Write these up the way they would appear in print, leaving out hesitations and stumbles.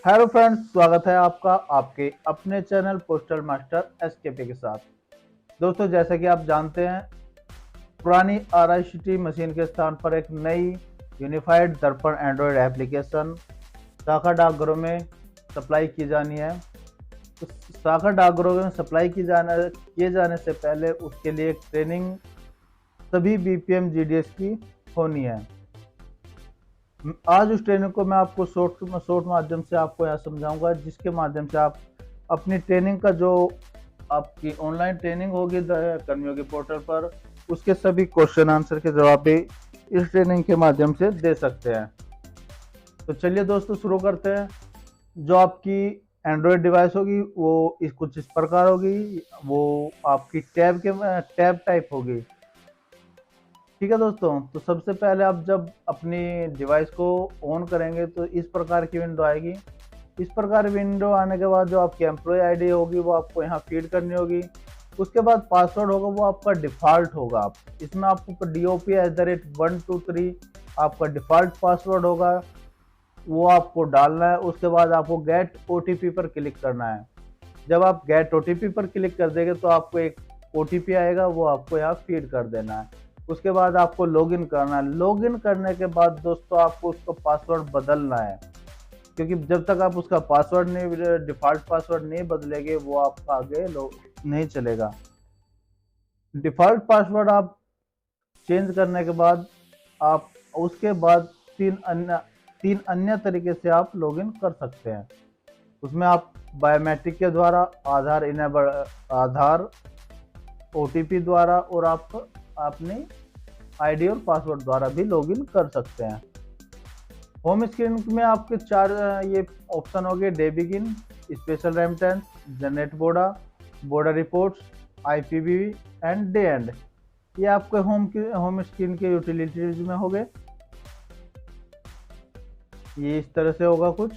Hello friends, स्वागत है आपका आपके अपने चैनल पोस्टल मास्टर एसकेपी के साथ। दोस्तों, जैसा कि आप जानते हैं, पुरानी RICT मशीन के स्थान पर एक नई यूनिफाइड दर्पण एंड्रॉयड एप्लीकेशन शाखा डाकघरों में सप्लाई की जानी है। तो शाखा डाकघरों में सप्लाई किए जाने से पहले उसके लिए एक ट्रेनिंग सभी BPM GDS की होनी है। आज उस ट्रेनिंग को मैं आपको शॉर्ट माध्यम से आपको यहाँ समझाऊंगा, जिसके माध्यम से आप अपनी ट्रेनिंग का जो आपकी ऑनलाइन ट्रेनिंग होगी कर्मियों के पोर्टल पर, उसके सभी क्वेश्चन आंसर के जवाब भी इस ट्रेनिंग के माध्यम से दे सकते हैं। तो चलिए दोस्तों, शुरू करते हैं। जो आपकी एंड्रॉयड डिवाइस होगी वो कुछ इस प्रकार होगी। वो आपकी टैब टाइप होगी। ठीक है दोस्तों, तो सबसे पहले आप जब अपनी डिवाइस को ऑन करेंगे तो इस प्रकार की विंडो आएगी। इस प्रकार विंडो आने के बाद जो आपकी एम्प्लॉय आईडी होगी वो आपको यहाँ फीड करनी होगी। उसके बाद पासवर्ड होगा, वो आपका डिफ़ॉल्ट होगा। इसमें आपको DOP@123 आपका डिफ़ॉल्ट पासवर्ड होगा, वो आपको डालना है। उसके बाद आपको गेट OTP पर क्लिक करना है। जब आप गेट OTP पर क्लिक कर देंगे तो आपको एक OTP आएगा, वो आपको यहाँ फीड कर देना है। उसके बाद आपको लॉगिन करना है। लॉगिन करने के बाद दोस्तों आपको उसका पासवर्ड बदलना है, क्योंकि जब तक आप उसका पासवर्ड नहीं, डिफ़ॉल्ट पासवर्ड नहीं बदलेंगे, वो आपका आगे नहीं चलेगा। डिफ़ॉल्ट पासवर्ड आप चेंज करने के बाद आप उसके बाद तीन अन्य तरीके से आप लॉगिन कर सकते हैं। उसमें आप बायोमेट्रिक के द्वारा, आधार OTP द्वारा और आप अपनी आईडी और पासवर्ड द्वारा भी लॉगिन कर सकते हैं। होम स्क्रीन में आपके चार ये ऑप्शन हो गए: day begin, special remittance, generate border reports, IPV and day and. ये आपके होम स्क्रीन के यूटिलिटीज में हो गए। ये इस तरह से होगा कुछ।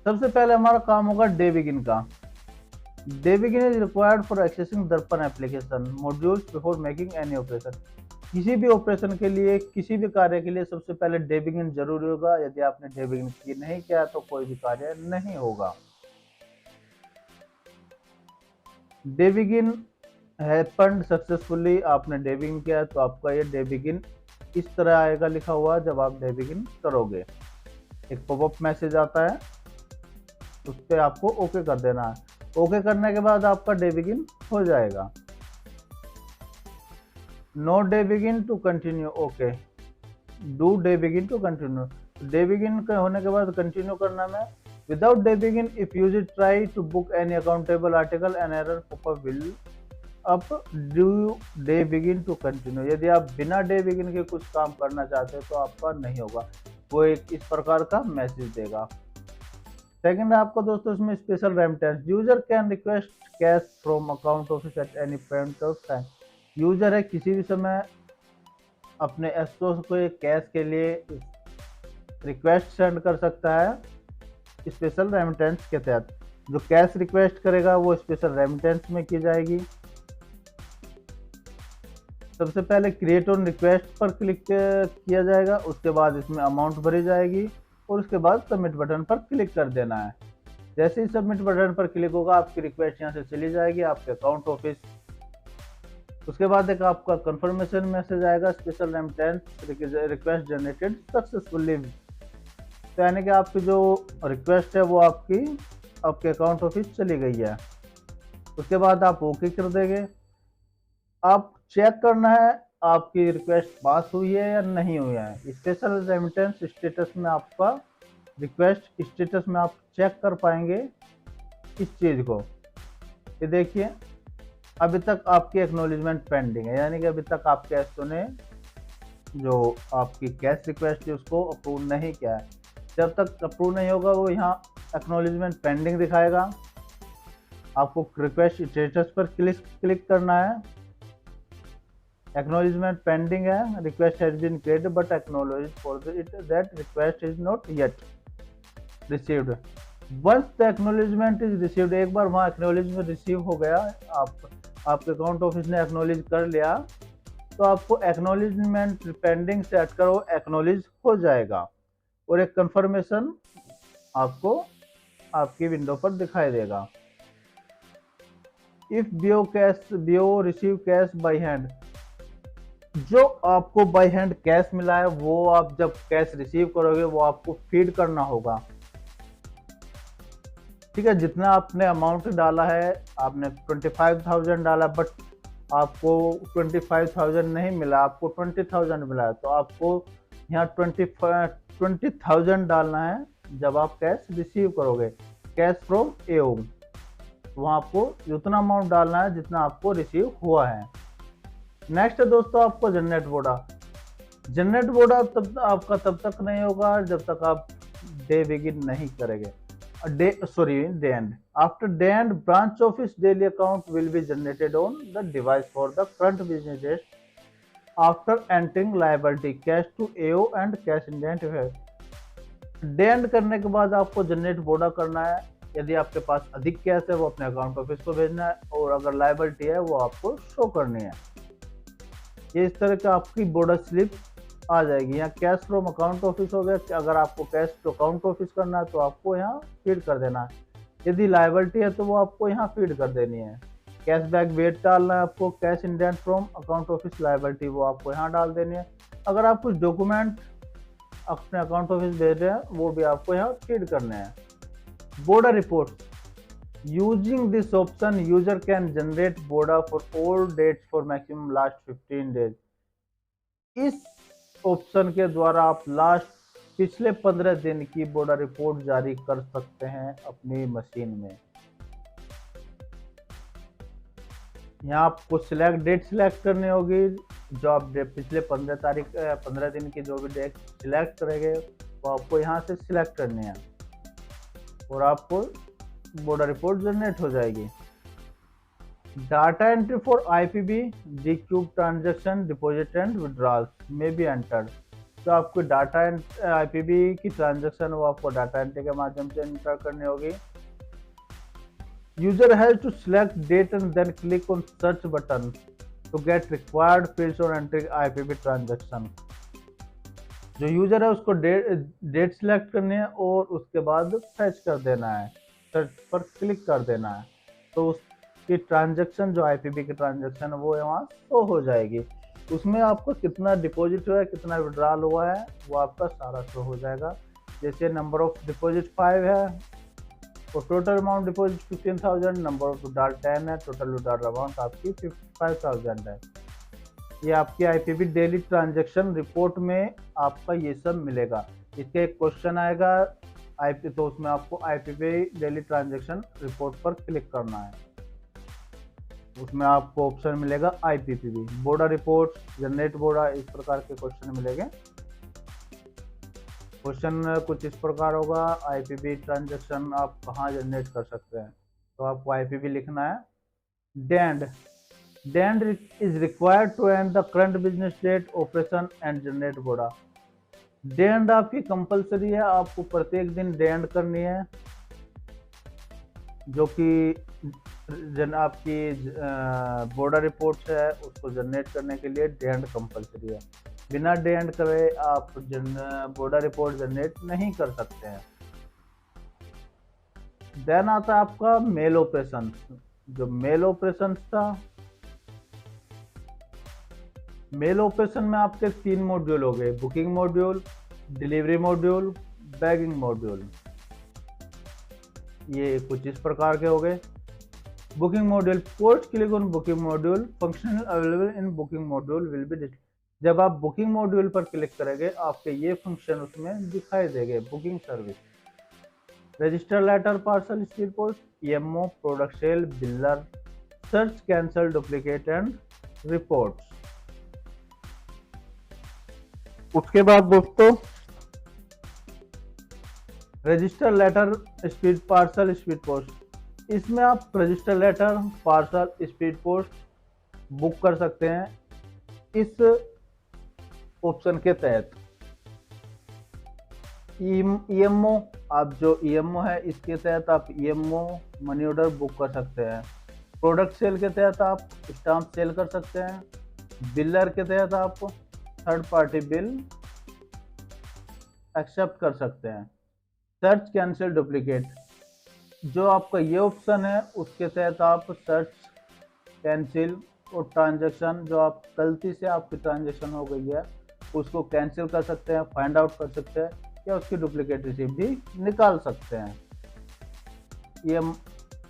सबसे पहले हमारा काम होगा डे बिगिन का। Day begin is required for accessing Darpan application modules before making any operation. किसी भी ऑपरेशन के लिए, किसी भी कार्य के लिए सबसे पहले डे बिगिन जरूरी होगा। यदि आपने डे बिगिन नहीं किया तो कोई भी कार्य नहीं होगा। डे बिगिन हैपेंड सक्सेसफुली, आपने डे बिगिन किया तो आपका ये डे बिगिन इस तरह आएगा लिखा हुआ। जब आप डे बिगिन करोगे एक पॉपअप मैसेज आता है, उस पर आपको ओके कर देना है। ओके करने के बाद आपका डे बिगिन हो जाएगा। No day begin to continue, okay. Do day begin to continue. Day begin होने के बाद कंटिन्यू करना में। Without day begin if user try to book any accountable article an error popup will up do day begin to continue. यदि आप बिना day begin के कुछ काम करना चाहते हैं तो आपका नहीं होगा, वो एक इस प्रकार का मैसेज देगा। सेकंड है आपका दोस्तों इसमें special remittance. User can request cash from account office at any point of time. User है किसी भी समय अपने एसओ को कैश के लिए रिक्वेस्ट सेंड कर सकता है स्पेशल रेमिटेंस के तहत। जो कैश रिक्वेस्ट करेगा वो स्पेशल रेमिटेंस में की जाएगी। सबसे पहले क्रिएट ऑन रिक्वेस्ट पर क्लिक किया जाएगा। उसके बाद इसमें अमाउंट भरी जाएगी और उसके बाद सबमिट बटन पर क्लिक कर देना है। जैसे ही सबमिट बटन पर क्लिक होगा आपकी रिक्वेस्ट यहाँ से चली जाएगी आपके अकाउंट ऑफिस। उसके बाद एक आपका कंफर्मेशन मैसेज आएगा, special remittance request generated successfully. तो यानी कि आपकी जो रिक्वेस्ट है वो आपके अकाउंट ऑफिस चली गई है। उसके बाद आप ओके कर देंगे। आप चेक करना है आपकी रिक्वेस्ट पास हुई है या नहीं हुई है। स्पेशल रेमिटेंस स्टेटस में आपका रिक्वेस्ट स्टेटस में आप चेक कर पाएंगे इस चीज़ को। ये देखिए, अभी तक आपकी एक्नॉलेजमेंट पेंडिंग है, यानी कि अभी तक आपके एसओ ने जो आपकी कैश रिक्वेस्ट है उसको अप्रूव नहीं किया है। जब तक अप्रूव नहीं होगा वो यहाँ एक्नॉलेजमेंट पेंडिंग दिखाएगा। आपको रिक्वेस्ट स्टेटस पर क्लिक करना है। एक्नॉलेजमेंट पेंडिंग है, request has been created but acknowledge for it that request is not yet received. Once the acknowledgement is received, एक बार वहाँ एक्नॉलेजमेंट रिसीव हो गया, आपके अकाउंट ऑफिस ने एक्नॉलेज कर लिया, तो आपको एक्नॉलेजमेंट पेंडिंग से हटकर वो एक्नॉलेज हो जाएगा और एक कंफर्मेशन आपको आपकी विंडो पर दिखाई देगा। If BO receive cash by hand, जो आपको बाय हैंड कैश मिला है वो आप जब कैश रिसीव करोगे वो आपको फीड करना होगा। ठीक है, जितना आपने अमाउंट डाला है, आपने 25,000 डाला बट आपको 25,000 नहीं मिला, आपको 20,000 मिला है, तो आपको यहाँ 20,000 डालना है जब आप कैश रिसीव करोगे, कैश फ्रॉम एओ। वहाँ आपको उतना अमाउंट डालना है जितना आपको रिसीव हुआ है। नेक्स्ट है दोस्तों आपको जनरेट बोडा। जनरेट बोडा आपका तब तक नहीं होगा जब तक आप डे बिगिन नहीं करेंगे। Day and. After day end, branch office daily account will be generated on the device for the current business days after entering liability cash to AO and cash indent है। Day and करने के बाद आपको generate बोडा करना है। यदि आपके पास अधिक कैश है वो अपने अकाउंट ऑफिस को भेजना है, और अगर लायबिलिटी है वो आपको शो करनी है। ये इस तरह का आपकी बोडा स्लिप आ जाएगी। यहाँ कैश फ्रॉम अकाउंट ऑफिस हो गया, अगर आपको कैश टू अकाउंट ऑफिस करना है तो आपको यहाँ फीड कर देना है। यदि लायबिलिटी है तो वो आपको यहाँ फीड कर देनी है। कैशबैक वेट डालना है आपको, cash indent from account office liability वो आपको यहाँ डाल देनी है। अगर आप कुछ डॉक्यूमेंट अपने अकाउंट ऑफिस भेज रहे हैं वो भी आपको यहाँ फीड करने हैं। BODA report, using this option user can generate BODA for all dates for maximum last 15 days. इस ऑप्शन के द्वारा आप लास्ट पिछले 15 दिन की बोडा रिपोर्ट जारी कर सकते हैं अपनी मशीन में। यहाँ आपको डेट सिलेक्ट करनी होगी, जो आप पिछले 15 दिन की जो भी डेट सिलेक्ट करेंगे वो आपको यहाँ से सिलेक्ट करनी है, और आपको बोडा रिपोर्ट जनरेट हो जाएगी। Data entry for IPB D cube transaction deposit and withdrawals में बी एंटर्ड। तो आपको डाटा आईपीबी की ट्रांजैक्शन वो आपको डाटा एंट्री के माध्यम से एंटर करनी होगी। User has to select date and then click on search button to get required fields और एंट्री आईपीबी ट्रांजैक्शन। जो यूजर है उसको डेट सिलेक्ट करनी है और उसके बाद फैच कर देना है, सर्च पर क्लिक कर देना है, तो उसकी ट्रांजैक्शन जो आईपीबी की ट्रांजैक्शन वो वहाँ शो हो जाएगी। उसमें आपको कितना डिपॉजिट हुआ है, कितना विड्रॉल हुआ है, वो आपका सारा शो हो जाएगा। जैसे नंबर ऑफ डिपॉजिट 5 है और total amount deposit 15,000, number of withdrawal 10 है, टोटल विड्रॉल अमाउंट आपकी 55,000 है। ये आपकी आईपीबी डेली ट्रांजैक्शन रिपोर्ट में आपका ये सब मिलेगा। इसके एक क्वेश्चन आएगा आईपी, तो उसमें आपको आईपीबी डेली ट्रांजैक्शन रिपोर्ट पर क्लिक करना है। उसमें आपको ऑप्शन मिलेगा आईपीपीबी, बोडा रिपोर्ट, जनरेट बोडा, इस प्रकार के क्वेश्चन मिलेंगे। क्वेश्चन कुछ इस प्रकार होगा, आईपीबी ट्रांजैक्शन आप कहाँ जनरेट कर सकते हैं, तो आपको आईपीबी लिखना है। Day end is required to end the current business date operation and generate BODA. Day end आपकी कंपलसरी है, आपको प्रत्येक दिन डेंड करनी है, जो कि आपकी बोडा रिपोर्ट है उसको जनरेट करने के लिए डेंड कंपलसरी है। बिना डेंड करे आप बोडा रिपोर्ट जनरेट नहीं कर सकते हैं। देन आता है आपका मेल ऑपरेशन। जो मेल ऑपरेशन था, मेल ऑपरेशन में आपके 3 मॉड्यूल हो गए, booking module, delivery module, bagging module. ये कुछ इस प्रकार के हो गए। Booking module, post click on booking module, functional available in booking module will be. जब आप बुकिंग मॉड्यूल पर क्लिक करेंगे आपके ये फंक्शन उसमें दिखाई देंगे। Booking service, register letter, parcel, speed post, EMO, product sale, biller, search, cancel, duplicate and reports. उसके बाद दोस्तों register letter, speed parcel, speed post. इसमें आप register letter, parcel, speed post book कर सकते हैं इस ऑप्शन के तहत। ईएमओ, आप जो ईएमओ है इसके तहत आप ईएमओ मनी ऑर्डर बुक कर सकते हैं। प्रोडक्ट सेल के तहत आप स्टाम्प सेल कर सकते हैं। बिलर के तहत आप थर्ड पार्टी बिल एक्सेप्ट कर सकते हैं। सर्च कैंसिल डुप्लीकेट, जो आपका ये ऑप्शन है उसके तहत आप सर्च कैंसिल और ट्रांजैक्शन, जो आप गलती से आपकी ट्रांजैक्शन हो गई है उसको कैंसिल कर सकते हैं, फाइंड आउट कर सकते हैं, या उसकी डुप्लीकेट रिसीप्ट भी निकाल सकते हैं। ये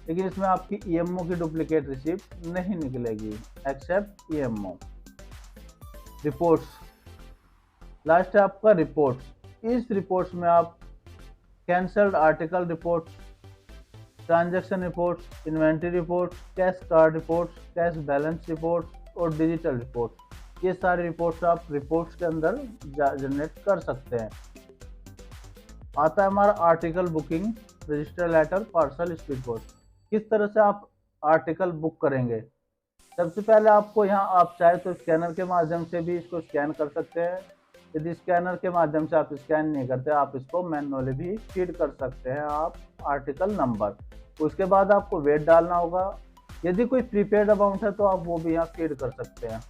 लेकिन इसमें आपकी ईएमओ की डुप्लीकेट रिसीप्ट नहीं निकलेगी एक्सेप्ट ईएमओ। रिपोर्ट्स, लास्ट है आपका रिपोर्ट्स। इस रिपोर्ट्स में आप cancelled article reports, transaction reports, inventory reports, cash card reports, cash balance reports और डिजिटल रिपोर्ट्स, ये सारी रिपोर्ट्स आप रिपोर्ट्स के अंदर जनरेट कर सकते हैं। आता है हमारा article booking, register letter, parcel, speed post. किस तरह से आप आर्टिकल बुक करेंगे? सबसे पहले आपको यहाँ आप चाहे तो स्कैनर के माध्यम से भी इसको स्कैन कर सकते हैं। यदि स्कैनर के माध्यम से आप स्कैन नहीं करते, आप इसको मैनुअली भी फीड कर सकते हैं आप आर्टिकल नंबर। उसके बाद आपको वेट डालना होगा। यदि कोई प्रीपेड अमाउंट है तो आप वो भी यहाँ फीड कर सकते हैं।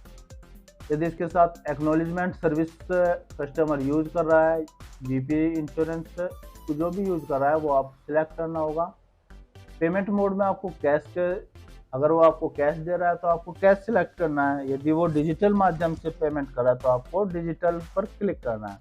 यदि इसके साथ एक्नॉलेजमेंट सर्विस कस्टमर यूज कर रहा है, जीपी इंश्योरेंस जो भी यूज कर रहा है वो आप सिलेक्ट करना होगा। पेमेंट मोड में आपको कैश के, अगर वो आपको कैश दे रहा है तो आपको कैश सिलेक्ट करना है। यदि वो डिजिटल माध्यम से पेमेंट कर रहा है तो आपको डिजिटल पर क्लिक करना है।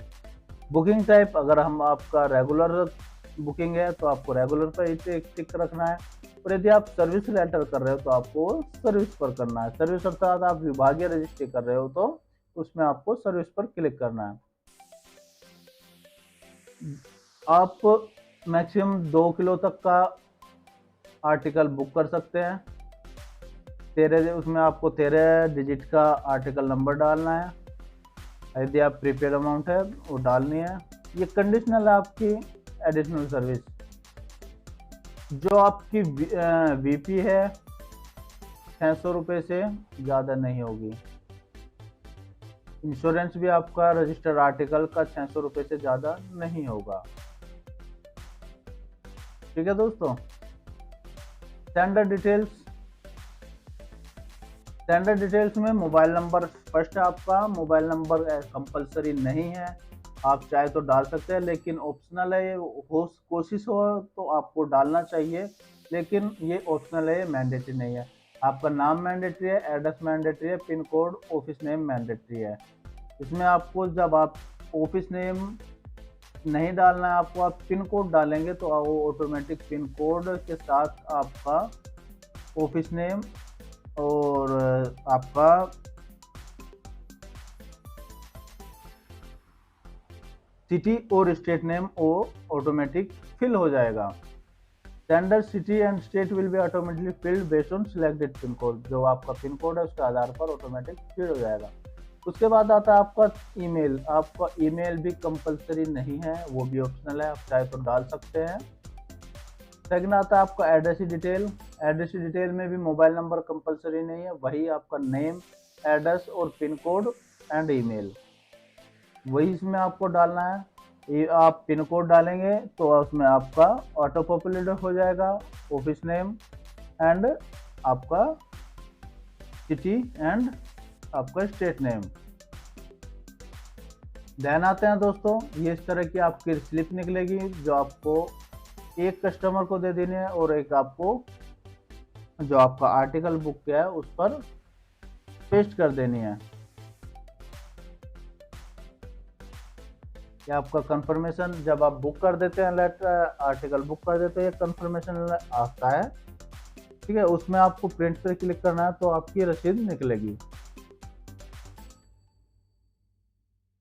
बुकिंग टाइप, अगर हम आपका रेगुलर बुकिंग है तो आपको रेगुलर पर ही टिक रखना है, और यदि आप सर्विस रेंटर कर रहे हो तो आपको सर्विस पर करना है। सर्विस अर्थात आप विभागीय रजिस्ट्री कर रहे हो तो उसमें आपको सर्विस पर क्लिक करना है। आप मैक्सिमम 2 किलो तक का आर्टिकल बुक कर सकते हैं। उसमें आपको 13 डिजिट का आर्टिकल नंबर डालना है। यदि आप प्रीपेड अमाउंट है वो डालनी है। ये कंडीशनल है आपकी एडिशनल सर्विस। जो आपकी वीपी है 600 रुपये से ज़्यादा नहीं होगी। इंश्योरेंस भी आपका रजिस्टर्ड आर्टिकल का 600 रुपये से ज़्यादा नहीं होगा। ठीक है दोस्तों। स्टैंडर्ड डिटेल्स, स्टैंडर्ड डिटेल्स में मोबाइल नंबर फर्स्ट है। आपका मोबाइल नंबर कंपलसरी नहीं है, आप चाहे तो डाल सकते हैं, लेकिन ऑप्शनल है। कोशिश हो तो आपको डालना चाहिए, लेकिन ये ऑप्शनल है, मैंडेटरी नहीं है। आपका नाम मैंडेटरी है, एड्रेस मैंडेटरी है, pin code, office name mandatory है। इसमें आपको जब आप ऑफिस नेम नहीं डालना है, आपको आप पिन कोड डालेंगे तो वो ऑटोमेटिक पिन कोड के साथ आपका ऑफिस नेम और आपका सिटी और स्टेट नेम वो ऑटोमेटिक फिल हो जाएगा। Standard city and state will be automatically field based on selected pin code. जो आपका पिन कोड है उसके आधार पर ऑटोमेटिक फिल हो जाएगा। उसके बाद आता है आपका ईमेल। आपका ईमेल भी कंपलसरी नहीं है, वो भी ऑप्शनल है, आप चाहे तो डाल सकते हैं। सेकंड आता है आपका एड्रेस डिटेल। एड्रेस डिटेल में भी मोबाइल नंबर कंपलसरी नहीं है, वही आपका नेम, एड्रेस और पिन कोड एंड ईमेल वही इसमें आपको डालना है। ये आप पिन कोड डालेंगे तो उसमें आपका ऑटो पॉपुलेट हो जाएगा ऑफिस नेम एंड आपका सिटी एंड आपका स्टेट नेम। देन आते हैं दोस्तों, ये इस तरह की आपकी स्लिप निकलेगी जो आपको एक कस्टमर को दे देनी है और एक आपको जो आपका आर्टिकल बुक किया है उस पर पेस्ट कर देनी है। ये आपका कंफर्मेशन जब आप बुक कर देते हैं, लेटर आर्टिकल बुक कर देते हैं, कंफर्मेशन आता है, ठीक है। उसमें आपको प्रिंट पर क्लिक करना है तो आपकी रसीद निकलेगी।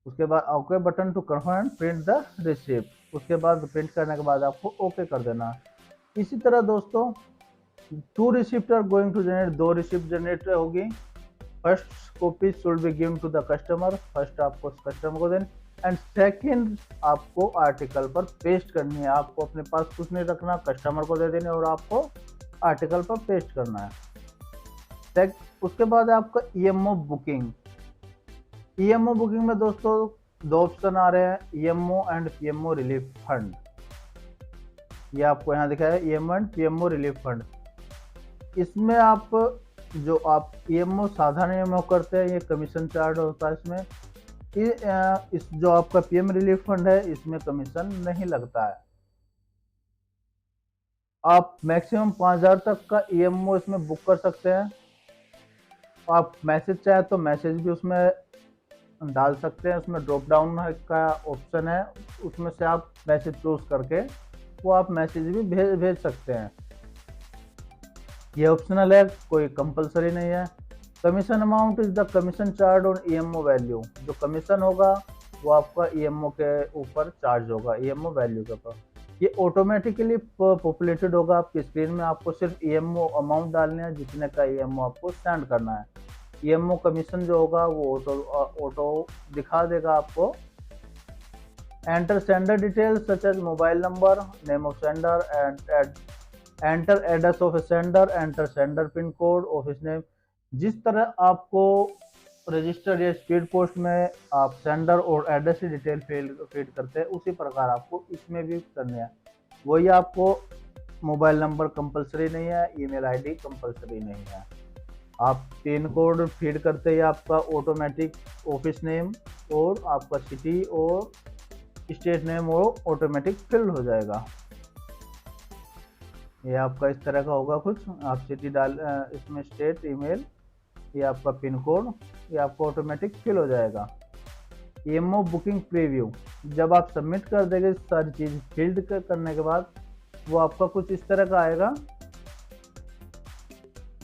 उसके बाद okay button to confirm print the receipt. उसके बाद प्रिंट करने के बाद आपको ओके कर देना। इसी तरह दोस्तों 2 receipt are going to generate, 2 receipt generate होगी। First copy should be given to the customer, first आपको कस्टमर को देना, एंड सेकेंड आपको आर्टिकल पर पेस्ट करनी है। आपको अपने पास कुछ नहीं रखना, कस्टमर को दे देने और आपको आर्टिकल पर पेस्ट करना है। उसके बाद आपका ईएमओ बुकिंग। ईएमओ बुकिंग में दोस्तों 2 ऑप्शन आ रहे हैं, EMO and PMO relief fund. ये आपको यहाँ दिखा है EMO and PMO relief fund. इसमें आप जो आप ईएमओ साधारण ईएमओ करते हैं ये कमीशन चार्ज होता है इसमें। इस जो आपका पीएम रिलीफ फंड है इसमें कमीशन नहीं लगता है। आप मैक्सिमम 5,000 तक का ईएमओ इसमें बुक कर सकते हैं। आप मैसेज चाहे तो मैसेज भी उसमें डाल सकते हैं। उसमें ड्रॉप डाउन का ऑप्शन है, उसमें से आप मैसेज चूज करके वो आप मैसेज भी भेज सकते हैं। ये ऑप्शनल है, कोई कंपलसरी नहीं है। Commission amount is the commission charge on EMO value. जो कमीशन होगा वो आपका ईएमओ के ऊपर चार्ज होगा, ईएमओ वैल्यू के ऊपर। ये ऑटोमेटिकली पॉपुलेटेड होगा आपकी स्क्रीन में। आपको सिर्फ ईएमओ अमाउंट डालना है जितने का ईएमओ आपको सेंड करना है। ईएमओ कमीशन जो होगा वो ऑटो दिखा देगा आपको। Enter sender details such as mobile number, name of sender and enter address of sender, enter sender pin code, office name. जिस तरह आपको रजिस्टर या स्पीड पोस्ट में आप सेंडर और एड्रेस की डिटेल फीड करते हैं, उसी प्रकार आपको इसमें भी करने हैं। वही आपको मोबाइल नंबर कंपलसरी नहीं है, ईमेल आईडी कंपलसरी नहीं है। आप पिन कोड फीड करते ही आपका ऑटोमेटिक ऑफिस नेम और आपका सिटी और स्टेट नेम वो ऑटोमेटिक फिल हो जाएगा। ये आपका इस तरह का होगा कुछ। आप सिटी डाल इसमें स्टेट, ईमेल, ये आपका पिन कोड, ये आपको ऑटोमेटिक फिल हो जाएगा। ईएमओ बुकिंग प्रीव्यू, जब आप सबमिट कर देंगे सारी चीज़ फिल्ड करने के बाद वो आपका कुछ इस तरह का आएगा।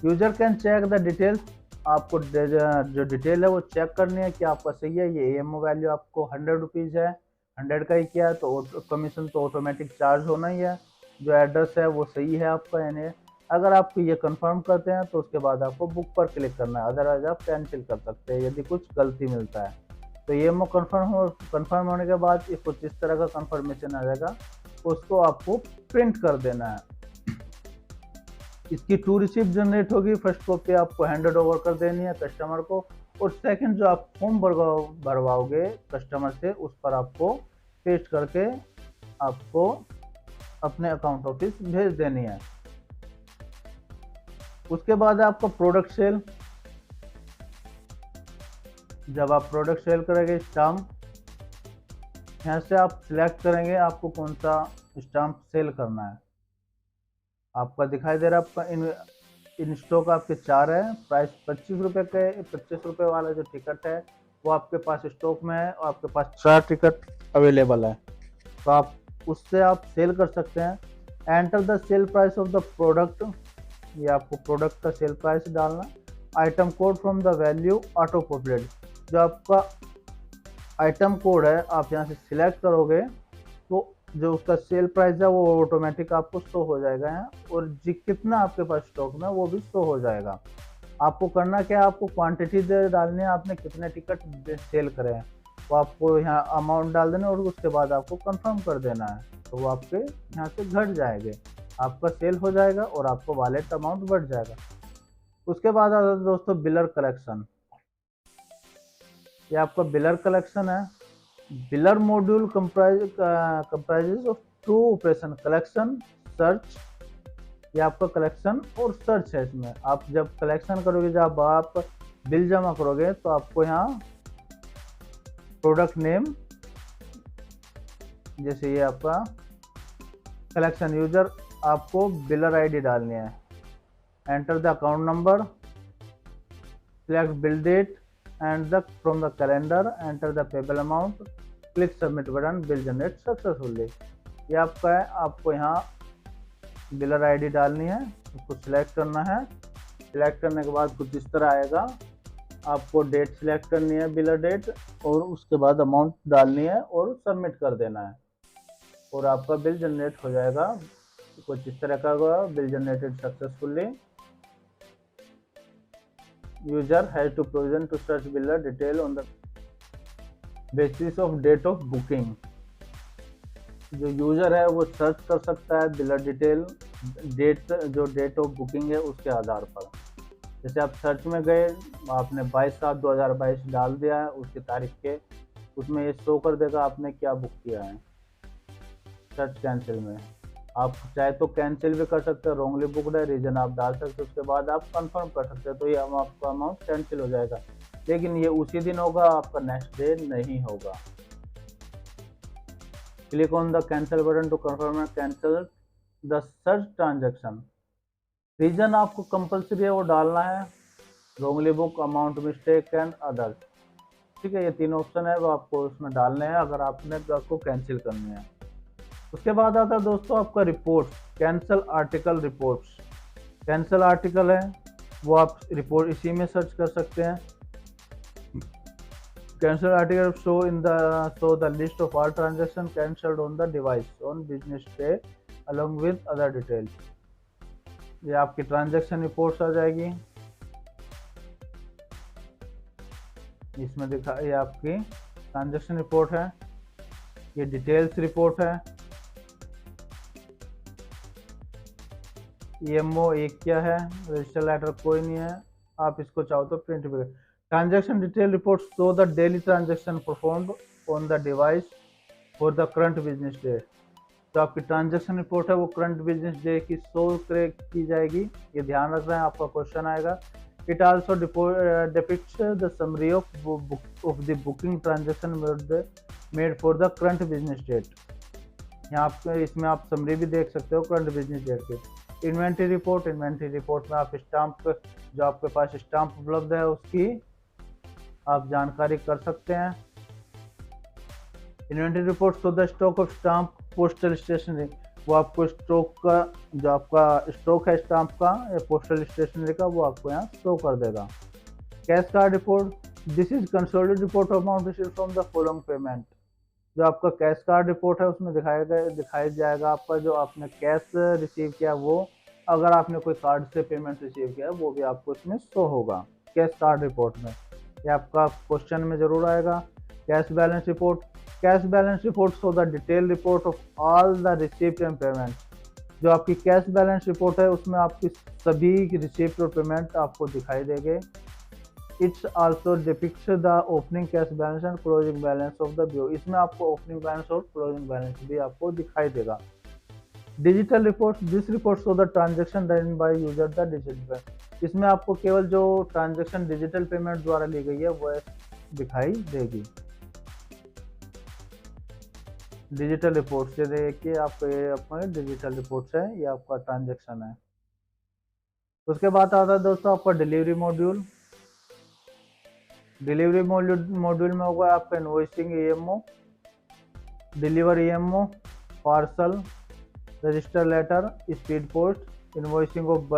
User can check the details, आपको जो डिटेल है वो चेक करनी है कि आपका सही है। ये ईएमओ वैल्यू आपको 100 रुपीज़ है, 100 का ही किया है तो कमीशन तो ऑटोमेटिक चार्ज होना ही है। जो एड्रेस है वो सही है आपका, यानी अगर आप ये कंफर्म करते हैं तो उसके बाद आपको बुक पर क्लिक करना है, अदरवाइज आप कैंसिल कर सकते हैं यदि कुछ गलती मिलता है। तो ईएमओ कंफर्म होने के बाद कुछ इस तरह का कंफर्मेशन आ जाएगा, उसको आपको प्रिंट कर देना है। इसकी 2 रिसिप्ट जनरेट होगी। फर्स्ट कॉपी आपको हैंडेड ओवर कर देनी है कस्टमर को, और सेकंड जो आप फॉर्म भरवाओगे कस्टमर से उस पर आपको पेस्ट करके आपको अपने अकाउंट ऑफिस भेज देनी है। उसके बाद आपका प्रोडक्ट सेल। जब आप प्रोडक्ट सेल करेंगे, स्टाम्प यहाँ से आप सिलेक्ट करेंगे आपको कौन सा स्टाम्प सेल करना है। आपका दिखाई दे रहा है आपका इन स्टॉक आपके 4 है। प्राइस 25 रुपये के, 25 रुपये वाला जो टिकट है वो आपके पास स्टॉक में है और आपके पास 4 टिकट अवेलेबल है, तो आप उससे आप सेल कर सकते हैं। Enter the sale price of the product, ये आपको प्रोडक्ट का सेल प्राइस डालना। Item code from the value auto populate, जो आपका आइटम कोड है आप यहाँ से सिलेक्ट करोगे तो जो उसका सेल प्राइस है वो ऑटोमेटिक आपको शो हो जाएगा यहाँ, और कितना आपके पास स्टॉक में वो भी शो हो जाएगा। आपको करना क्या है, आपको क्वांटिटी डालनी है, आपने कितने टिकट सेल करे हैं वो आपको यहाँ अमाउंट डाल देना और उसके बाद आपको कंफर्म कर देना है, तो वो आपके यहाँ से घट जाएंगे, आपका सेल हो जाएगा और आपको वॉलेट अमाउंट बढ़ जाएगा। उसके बाद आता है दोस्तों बिलर कलेक्शन। ये आपका बिलर कलेक्शन है। Biller module comprises of 2 operation, collection, search. ये आपका कलेक्शन और सर्च है। इसमें आप जब कलेक्शन करोगे, जब आप बिल जमा करोगे तो आपको यहाँ प्रोडक्ट नेम, जैसे ये आपका कलेक्शन यूजर, आपको बिलर आईडी डालनी है। Enter the account number, select bill date and the from the calendar, enter the payable amount, click submit button, bill generate successfully. ये आपका है, आपको यहाँ बिलर आईडी डालनी है, उसको सिलेक्ट करना है। सिलेक्ट करने के बाद कुछ इस तरह आएगा, आपको डेट सिलेक्ट करनी है, बिलर डेट, और उसके बाद अमाउंट डालनी है और सबमिट कर देना है और आपका बिल जनरेट हो जाएगा। कुछ इस तरह का होगा, bill generated successfully. User has to provision to search biller detail on the basis of date of booking. जो यूजर है वो सर्च कर सकता है बिलर डिटेल डेट, जो डेट ऑफ बुकिंग है उसके आधार पर। जैसे आप सर्च में गए, आपने 22/7/2022 डाल दिया है उसकी तारीख के, उसमें ये शो कर देगा आपने क्या बुक किया है। सर्च कैंसिल में आप चाहे तो कैंसिल भी कर सकते हैं, रॉन्गली बुकड है, रीजन आप डाल सकते हैं, उसके बाद आप कंफर्म कर सकते हैं, तो ये आपका अमाउंट कैंसिल हो जाएगा। लेकिन ये उसी दिन होगा, आपका नेक्स्ट डे नहीं होगा। Click on the cancel button to confirm cancel the search transaction. Reason आपको कंपलसरी है वो डालना है, wrongly book, amount mistake and others. ठीक है, ये तीन ऑप्शन है वो आपको उसमें डालने हैं अगर आपने आपको कैंसिल करनी है। उसके बाद आता है दोस्तों आपका report, cancel article reports. Cancel article है वो आप रिपोर्ट इसी में सर्च कर सकते हैं। Cancel article show the list of all transactions cancelled on the device on business day along with other details। ये आपकी ट्रांजैक्शन रिपोर्ट्स आ जाएगी, इसमें दिखा, ये आपकी ट्रांजैक्शन रिपोर्ट है, ये डिटेल्स रिपोर्ट है। ईएमओ एक क्या है, रजिस्टर लेटर कोई नहीं है, आप इसको चाहो तो प्रिंट भी। Transaction detail report show the daily transaction performed on the device for the current business day. तो आपकी ट्रांजैक्शन रिपोर्ट है वो करंट बिजनेस डे की शो की जाएगी, ये ध्यान रखना है, आपका क्वेश्चन आएगा। It also depicts the summary of the booking transaction made for the current business date. यहाँ पे इसमें आप समरी भी देख सकते हो करंट बिजनेस डेट के। इन्वेंट्री रिपोर्ट, इन्वेंट्री रिपोर्ट में आप स्टाम्प, जो आपके पास स्टाम्प उपलब्ध है उसकी आप जानकारी कर सकते हैं। Inventory report show the stock of stamp postal stationery, वो आपको स्टॉक का, जो आपका स्टॉक है स्टाम्प का या पोस्टल स्टेशनरी का, वो आपको यहाँ शो कर देगा। Cash card report, this is consolidated report of amount received from the following payment. जो आपका कैश कार्ड रिपोर्ट है उसमें दिखाया जाएगा आपका जो आपने कैश रिसीव किया वो, अगर आपने कोई कार्ड से पेमेंट रिसीव किया वो भी आपको इसमें शो होगा कैश कार्ड रिपोर्ट में। ये आपका क्वेश्चन में जरूर आएगा। Cash balance report, cash balance report show the detail report of all the receipt and payment. जो आपकी कैश बैलेंस रिपोर्ट है उसमें आपकी सभी रिसीप्ट और पेमेंट आपको दिखाई देंगे। It's also depicts the opening cash balance and closing balance of the BO, इसमें आपको ओपनिंग बैलेंस और क्लोजिंग बैलेंस भी आपको दिखाई देगा। Digital report, this report show the transaction done by user the digital, इसमें आपको केवल जो ट्रांजैक्शन डिजिटल पेमेंट द्वारा ली गई है वो दिखाई देगी। डिजिटल रिपोर्ट से देखिए आपको, ये अपने डिजिटल रिपोर्ट्स है, ये आपका ट्रांजैक्शन है। उसके बाद आता है दोस्तों आपका डिलीवरी मॉड्यूल। डिलीवरी मॉड्यूल में होगा आपका invoicing EMO, deliver EMO, parcel, register letter, speed post, invoicing of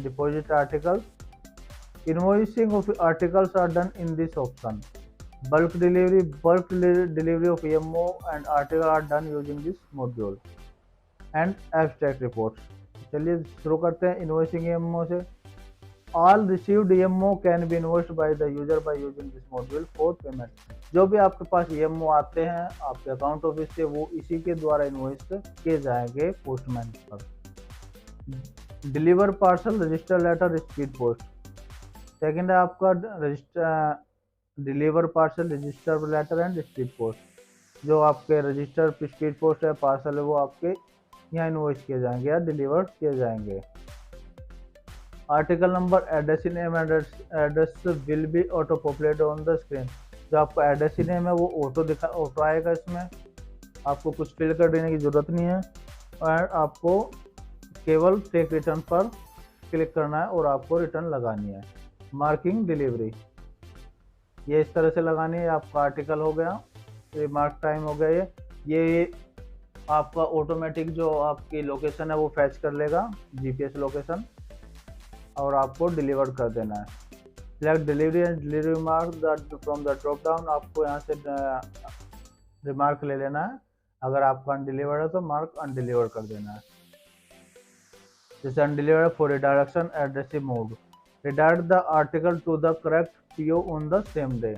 deposit articles. Invoicing of articles are done in this option. bulk delivery of EMO and article are done using this module and abstract reports। चलिए शुरू करते हैं invoicing EMO से। All received EMO can be invoiced by the user by using this module for payment। जो भी आपके पास EMO आते हैं आपके अकाउंट ऑफिस से वो इसी के द्वारा इनवॉइस किए जाएंगे पोस्टमैन पर। Deliver parcel, register letter, speed post. Second है आपका register, deliver parcel, register letter and speed post. जो आपके रजिस्टर स्पीड पोस्ट है, पार्सल है, वो आपके यहाँ इनवॉइस किए जाएंगे या डिलीवर किए जाएंगे। Article number, address name, address will be auto populate on the screen. जो आपका एड्रेस नेम है वो ऑटो आएगा, इसमें आपको कुछ फिल कर देने की जरूरत नहीं है और आपको केवल टेक रिटर्न पर क्लिक करना है और आपको रिटर्न लगानी है। मार्किंग डिलीवरी, ये इस तरह से लगानी है। आपका आर्टिकल हो गया, ये मार्क टाइम हो गया, ये आपका ऑटोमेटिक जो आपकी लोकेशन है वो फैच कर लेगा, जीपीएस लोकेशन, और आपको डिलीवर कर देना है। Select delivery and delivery remark from the drop down, आपको यहाँ से रिमार्क ले लेना है, अगर आपका अनडिलीवर्ड है तो मार्क अनडिलीवर कर देना है। जैसे undelivered for redirection addressee moved, redirect the article to the correct PO on the same day,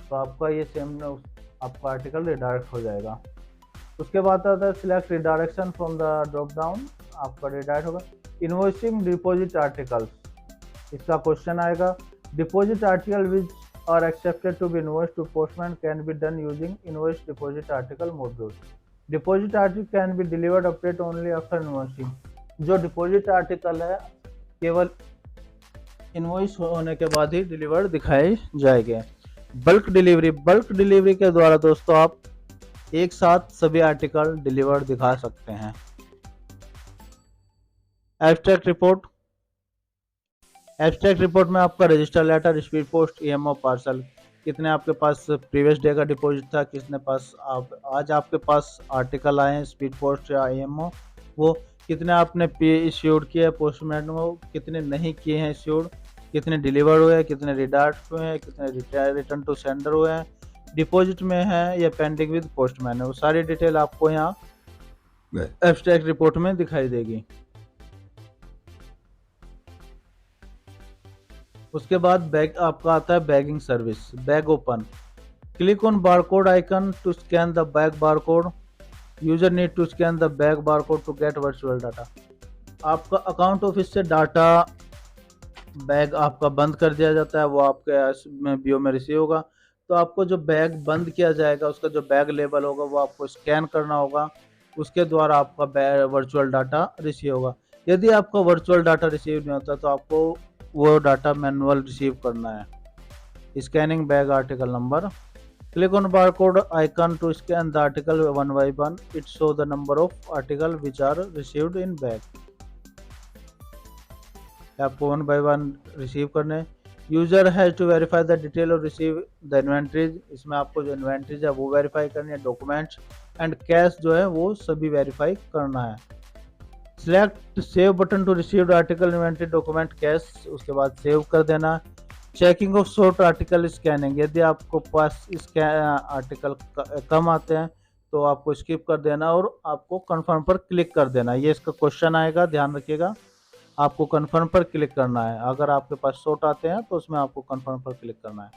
तो आपका ये सेम आपका आर्टिकल रिडायरेक्ट हो जाएगा। उसके बाद आता है select redirection from the drop down, आपका रिडायरेक्ट होगा। इनवॉइसिंग डिपॉजिट आर्टिकल्स, इसका क्वेश्चन आएगा। Deposit article which are accepted to be invoice to postman can be done using invoice deposit article module. Deposit article can be delivered update only after invoicing. जो deposit article है केवल invoice होने के बाद ही deliver दिखाए जाएंगे। Bulk delivery, bulk delivery के द्वारा दोस्तों आप एक साथ सभी आर्टिकल डिलीवर दिखा सकते हैं। एब्स्ट्रैक्ट रिपोर्ट, एब्स्ट्रैक्ट रिपोर्ट में आपका register letter, speed post, EMO, parcel, कितने आपके पास प्रीवियस डे का डिपॉजिट था, कितने पास आप आज आपके पास आर्टिकल आए हैं स्पीड पोस्ट या ईएमओ, वो कितने आपने पे इश्यूड किए हैं पोस्टमैन को, कितने नहीं किए हैं इश्यूड, कितने डिलीवर हुए हैं, कितने रिडार्ट हुए हैं, कितने रिटर्न टू सेंडर हुए हैं, डिपॉजिट में है या पेंडिंग विद पोस्टमैन है, वो सारी डिटेल आपको यहाँ एब्स्ट्रैक्ट रिपोर्ट में दिखाई देगी। उसके बाद बैग आपका आता है bagging service, bag open, click on barcode icon to scan the bag barcode, user need to scan the bag barcode to get virtual data. आपका अकाउंट ऑफिस से डाटा बैग आपका बंद कर दिया जाता है, वो आपके बीओ में रिसीव होगा, तो आपको जो बैग बंद किया जाएगा उसका जो बैग लेबल होगा वो आपको स्कैन करना होगा, उसके द्वारा आपका वर्चुअल डाटा रिसीव होगा। यदि आपका वर्चुअल डाटा रिसीव नहीं होता तो आपको वो डाटा मैनुअल रिसीव करना है। Scanning bag article number, click on barcode icon to scan the article one by one, it show the number of article which are received in bag. आपको one by one receive करने। User has to verify the detail और receive the inventories, इसमें आपको जो inventories है वो verify करनी है, डॉक्यूमेंट्स एंड कैश जो है वो सभी वेरीफाई करना है। Select save button to received article inventory document cash, उसके बाद सेव कर देना। Checking of short article scanning, यदि आपको पास आर्टिकल कम आते हैं तो आपको स्किप कर देना और आपको कंफर्म पर क्लिक कर देना। ये इसका क्वेश्चन आएगा, ध्यान रखिएगा, आपको कंफर्म पर क्लिक करना है। अगर आपके पास शॉर्ट आते हैं तो उसमें आपको कंफर्म पर क्लिक करना है।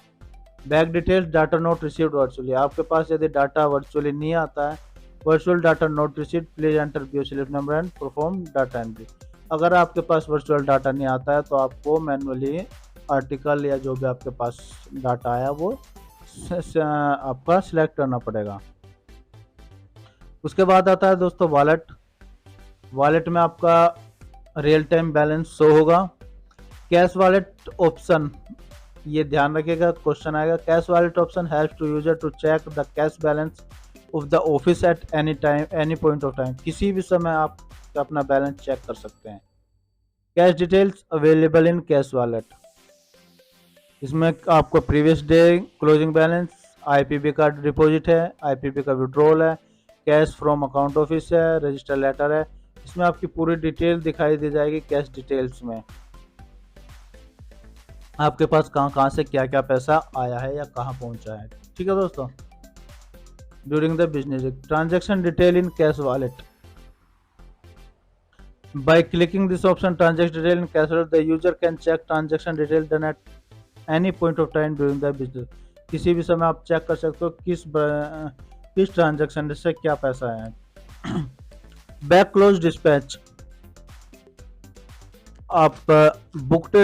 Bag details data not received virtually, आपके पास यदि डाटा वर्चुअली नहीं आता है, virtual data not received please enter BO slip number and perform data entry. अगर आपके पास वर्चुअल डाटा नहीं आता है तो आपको मैनुअली आर्टिकल या जो भी आपके पास डाटा आया वो आपका सिलेक्ट करना पड़ेगा। उसके बाद आता है दोस्तों वॉलेट, वॉलेट में आपका रियल टाइम बैलेंस शो होगा। कैश वॉलेट ऑप्शन, ये ध्यान रखिएगा, क्वेश्चन आएगा, cash wallet option helps to user to check the cash balance of the office at any time any point of time, किसी भी समय आप अपना बैलेंस चेक कर सकते हैं। Cash details available in cash wallet, इसमें आपको previous day closing balance, IPB का डिपॉजिट है, आईपीबी का विड्रॉल है, कैश फ्रॉम अकाउंट ऑफिस है, रजिस्टर लेटर है, इसमें आपकी पूरी डिटेल दिखाई दी जाएगी। कैश डिटेल्स में आपके पास कहाँ से क्या क्या पैसा आया है या कहाँ पहुंचा है। ठीक है दोस्तों। During the business transaction detail in cash wallet, by clicking this option transaction detail in cash wallet the user can check transaction detail done at any point of time during the business, किसी भी समय आप check कर सकते हो किस transaction से क्या पैसा आया है। बैक क्लोज डिस्पैच, आप बुक्ड,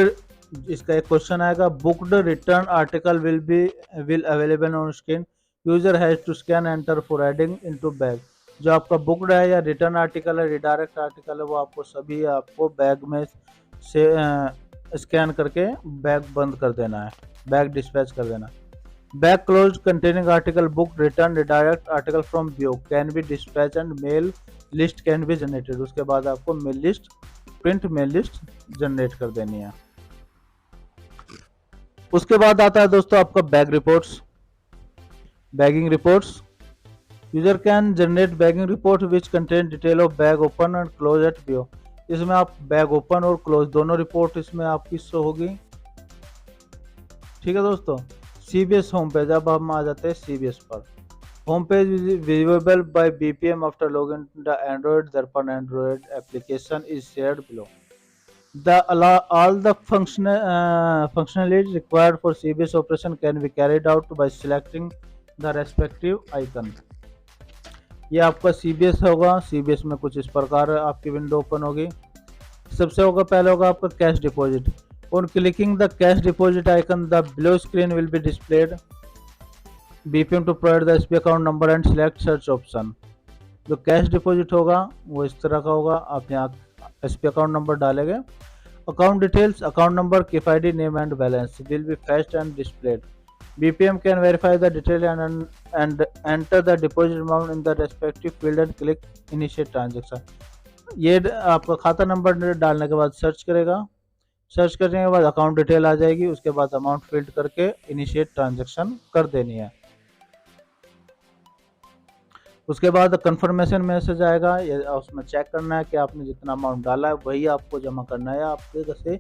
इसका एक क्वेश्चन आएगा, booked return article will available on screen, user has to scan enter for adding into bag. जो आपका बुक्ड है या रिटर्न आर्टिकल है, रिडायरेक्ट आर्टिकल है, वो आपको सभी आपको बैग में से स्कैन करके बैग बंद कर देना है, बैग डिस्पैच कर देना। Bag close containing article book return redirect article from BO can be dispatch and mail list can be generated, उसके बाद आपको mail list, print mail list generate कर देनी है। उसके बाद आता है दोस्तों आपका bag reports, bagging reports, user can generate bagging report which contain detail of bag open and close at BO, इसमें आप बैग ओपन और क्लोज दोनों रिपोर्ट इसमें आपकी शो होगी। ठीक है दोस्तों। सीबीएस होम पेज, अब हम आ जाते हैं सीबीएस पर। Home page visible by BPM after login the android Darpan android application is shared below. All the functionality required for CBS operation can be carried out by selecting the respective icon। ये आपका CBS होगा, CBS में कुछ इस प्रकार आपकी window open होगी। सबसे होगा पहले होगा आपका cash deposit, on clicking the cash deposit icon the below screen will be displayed, BPM to provide the SB account number and select search option. जो कैश डिपॉजिट होगा वो इस तरह का होगा, आप यहाँ एसबी अकाउंट नंबर डालेंगे। Account details, account number, KFID, name and balance will be fetched and displayed. BPM can verify the detail and enter the deposit amount in the respective field and click initiate transaction। ये आपका खाता number डालने के बाद search करेगा, search करने के बाद अकाउंट डिटेल आ जाएगी, उसके बाद अमाउंट फिल्ड करके इनिशिएट ट्रांजैक्शन कर देनी है। उसके बाद कंफर्मेशन मैसेज आएगा, ये उसमें चेक करना है कि आपने जितना अमाउंट डाला है वही आपको जमा करना है, आपके से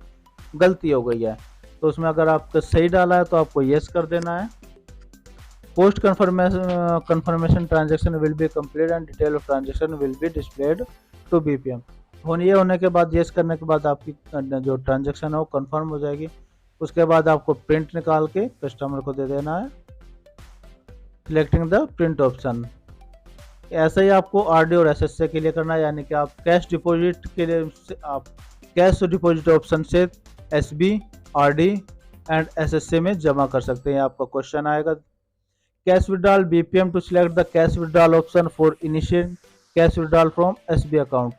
गलती हो गई है। तो उसमें अगर आपका सही डाला है तो आपको येस कर देना है। Post confirmation transaction will be complete and detail of transaction will be displayed to BPM. ये होने के बाद येस करने के बाद आपकी जो ट्रांजैक्शन है वो कंफर्म हो जाएगी। उसके बाद आपको प्रिंट निकाल के कस्टमर को दे देना है, सिलेक्टिंग द प्रिंट ऑप्शन। ऐसा ही आपको आरडी और एसएसए के लिए करना है, यानी कि आप कैश डिपॉजिट के लिए आप कैश डिपॉजिट ऑप्शन से एसबी, आरडी एंड एसएसए में जमा कर सकते हैं। आपका क्वेश्चन आएगा cash withdrawal BPM to select the cash withdrawal option for initial cash withdrawal from SB account,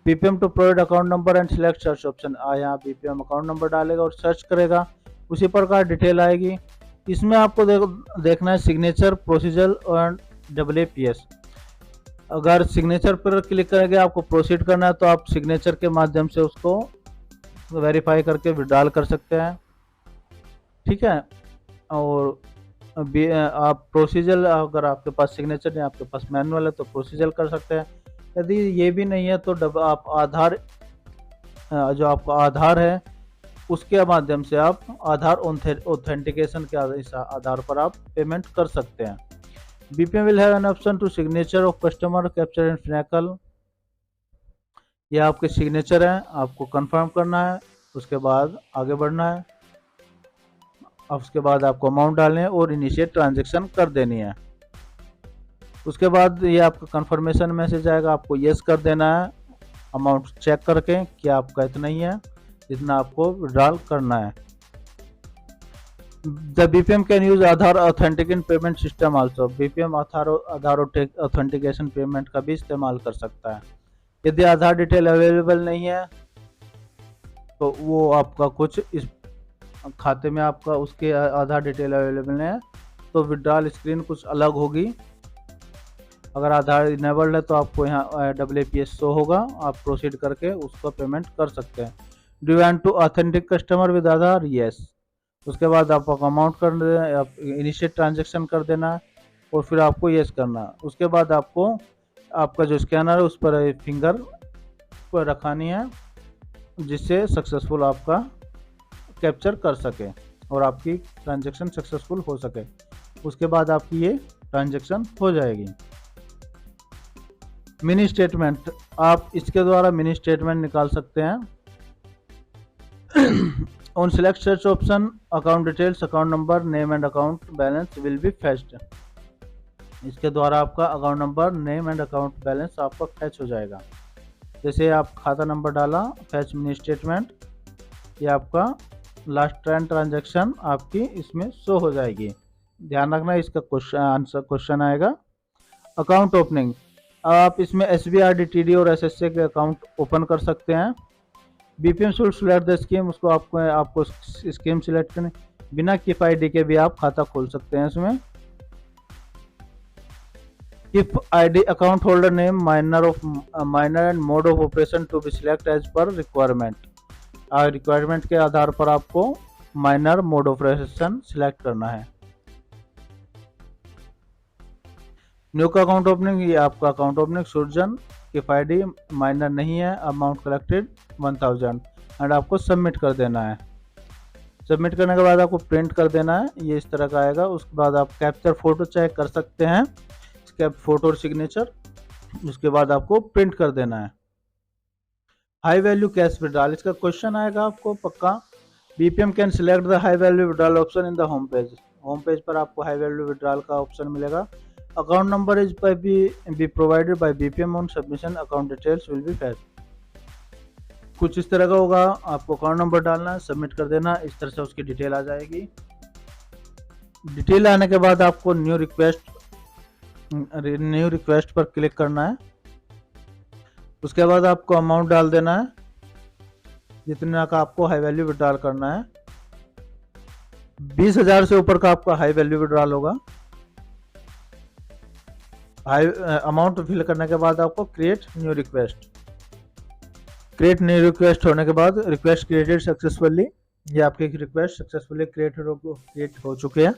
BPM to provide account number and select search option. यहाँ BPM account number डालेगा और सर्च करेगा, उसी प्रकार डिटेल आएगी। इसमें आपको देखना है सिग्नेचर, प्रोसीजर और WPS। अगर सिग्नेचर पर क्लिक करेंगे आपको प्रोसीड करना है तो आप सिग्नेचर के माध्यम से उसको वेरीफाई करके विड्रॉल कर सकते हैं, ठीक है। और आप प्रोसीजर, अगर आपके पास सिग्नेचर नहीं आपके पास मैनुअल है तो प्रोसीजर कर सकते हैं। यदि ये भी नहीं है तो आप आधार, जो आपका आधार है उसके माध्यम से आप आधार ऑथेंटिकेशन के आधार पर आप पेमेंट कर सकते हैं। BPM will have an option to signature of customer capture in Finacle. यह आपके सिग्नेचर हैं, आपको कंफर्म करना है, उसके बाद आगे बढ़ना है। उसके बाद आपको अमाउंट डालने है और इनिशिएट ट्रांजैक्शन कर देनी है। उसके बाद ये आपका कंफर्मेशन मैसेज आएगा, आपको येस कर देना है अमाउंट चेक करके कि आपका इतना ही है जितना आपको विड्रॉल करना है। The BPM can use Aadhaar authentication payment system also. BPM Aadhaar authentication payment का भी इस्तेमाल कर सकता है। यदि आधार डिटेल अवेलेबल नहीं है तो वो आपका कुछ इस खाते में आपका उसके आधार डिटेल अवेलेबल नहीं है तो विड्रॉल स्क्रीन कुछ अलग होगी। अगर आधार इनेबल्ड है तो आपको यहाँ WPS शो होगा, आप प्रोसीड करके उसको पेमेंट कर सकते हैं। Do you want to authentic customer with Aadhaar? Yes. उसके बाद आपको अमाउंट कर देना, इनिशिएट ट्रांजैक्शन कर देना है और फिर आपको येस करना है। उसके बाद आपको आपका जो स्कैनर है उस पर फिंगर पर रखानी है जिससे सक्सेसफुल आपका कैप्चर कर सके और आपकी ट्रांजैक्शन सक्सेसफुल हो सके। उसके बाद आपकी ये ट्रांजैक्शन हो जाएगी। मिनी स्टेटमेंट, आप इसके द्वारा मिनी स्टेटमेंट निकाल सकते हैं। On select search option account details, account number, name and account balance will be fetched. इसके द्वारा आपका account number, name and account balance आपका फैच हो जाएगा। जैसे आप खाता नंबर डाला, फैच मिनी स्टेटमेंट, ये आपका लास्ट ट्रांजैक्शन आपकी इसमें शो हो जाएगी। ध्यान रखना इसका क्वेश्चन आएगा। अकाउंट ओपनिंग, आप इसमें SBI, DTD और SSA के अकाउंट ओपन कर सकते हैं। BPM should select the scheme, उसको आपको स्कीम सिलेक्ट करनी, बिना किफ ID के भी आप खाता खोल सकते हैं इसमें। CIF ID account holder name, minor and mode of operation to be select as per requirement. Requirement के आधार पर आपको minor mode of operation select करना है। न्यू का अकाउंट ओपनिंग, ये आपका अकाउंट ओपनिंग सुरजन, किफ ID माइनर नहीं है, अमाउंट कलेक्टेड 1000 एंड आपको सबमिट कर देना है। सबमिट करने के बाद आपको प्रिंट कर देना है, ये इस तरह का आएगा। उसके बाद आप कैप्चर फोटो चेक कर सकते हैं, इसके फोटो और सिग्नेचर। उसके बाद आपको प्रिंट कर देना है। हाई वैल्यू कैश विड्रॉल, इसका क्वेश्चन आएगा आपको पक्का। BPM can select the high value withdrawal option in the home page. Home page पर आपको हाई वैल्यू विड्रॉल का ऑप्शन मिलेगा। Account number is be provided by BPM on submission, account details will be fetched. कुछ इस तरह का होगा, आपको अकाउंट नंबर डालना है, सबमिट कर देना, इस तरह से उसकी डिटेल आ जाएगी। डिटेल आने के बाद आपको न्यू रिक्वेस्ट पर क्लिक करना है। उसके बाद आपको अमाउंट डाल देना है जितना का आपको हाई वैल्यू विड्रॉल करना है। 20,000 से ऊपर का आपका हाई वैल्यू विड्रॉल होगा। हाई अमाउंट फिल करने के बाद आपको create new request, create new request होने के बाद रिक्वेस्ट क्रिएटेड सक्सेसफुली, ये आपकी रिक्वेस्ट सक्सेसफुली क्रिएट हो चुके हैं।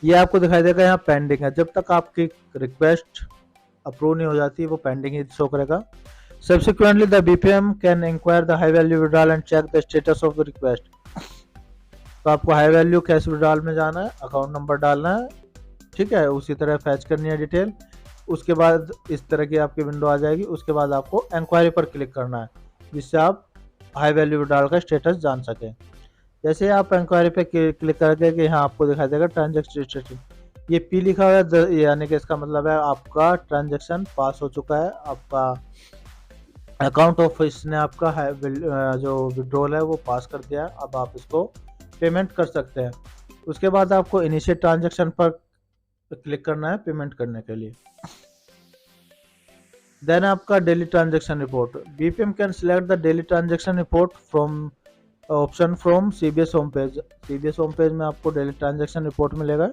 ये आपको दिखाई देगा यहाँ पेंडिंग है, जब तक आपकी रिक्वेस्ट अप्रूव नहीं हो जाती वो पेंडिंग ही शो करेगा। Subsequently the BPM can enquire the high value withdrawal and check the status of the request. तो आपको हाई वैल्यू कैश विड्रॉल में जाना है, अकाउंट नंबर डालना है, ठीक है, उसी तरह फैच करनी है डिटेल। उसके बाद इस तरह की आपकी विंडो आ जाएगी। उसके बाद आपको इंक्वायरी पर क्लिक करना है, जिससे आप हाई वैल्यू विड्रॉल का स्टेटस जान सकें। जैसे आप इंक्वायरी पे क्लिक करके कि यहाँ आपको दिखाई देगा ट्रांजेक्शन स्टेटस, ये पी लिखा हुआ है, यानी कि इसका मतलब है आपका ट्रांजेक्शन पास हो चुका है, आपका अकाउंट ऑफिस ने आपका जो विड्रॉल है वो पास कर दिया है। अब आप इसको पेमेंट कर सकते हैं। उसके बाद आपको इनिशिएट ट्रांजेक्शन पर क्लिक करना है पेमेंट करने के लिए। देन आपका daily transaction report, BPM can select the daily transaction report from option from CBS home page. CBS home page में आपको डेली ट्रांजेक्शन रिपोर्ट मिलेगा।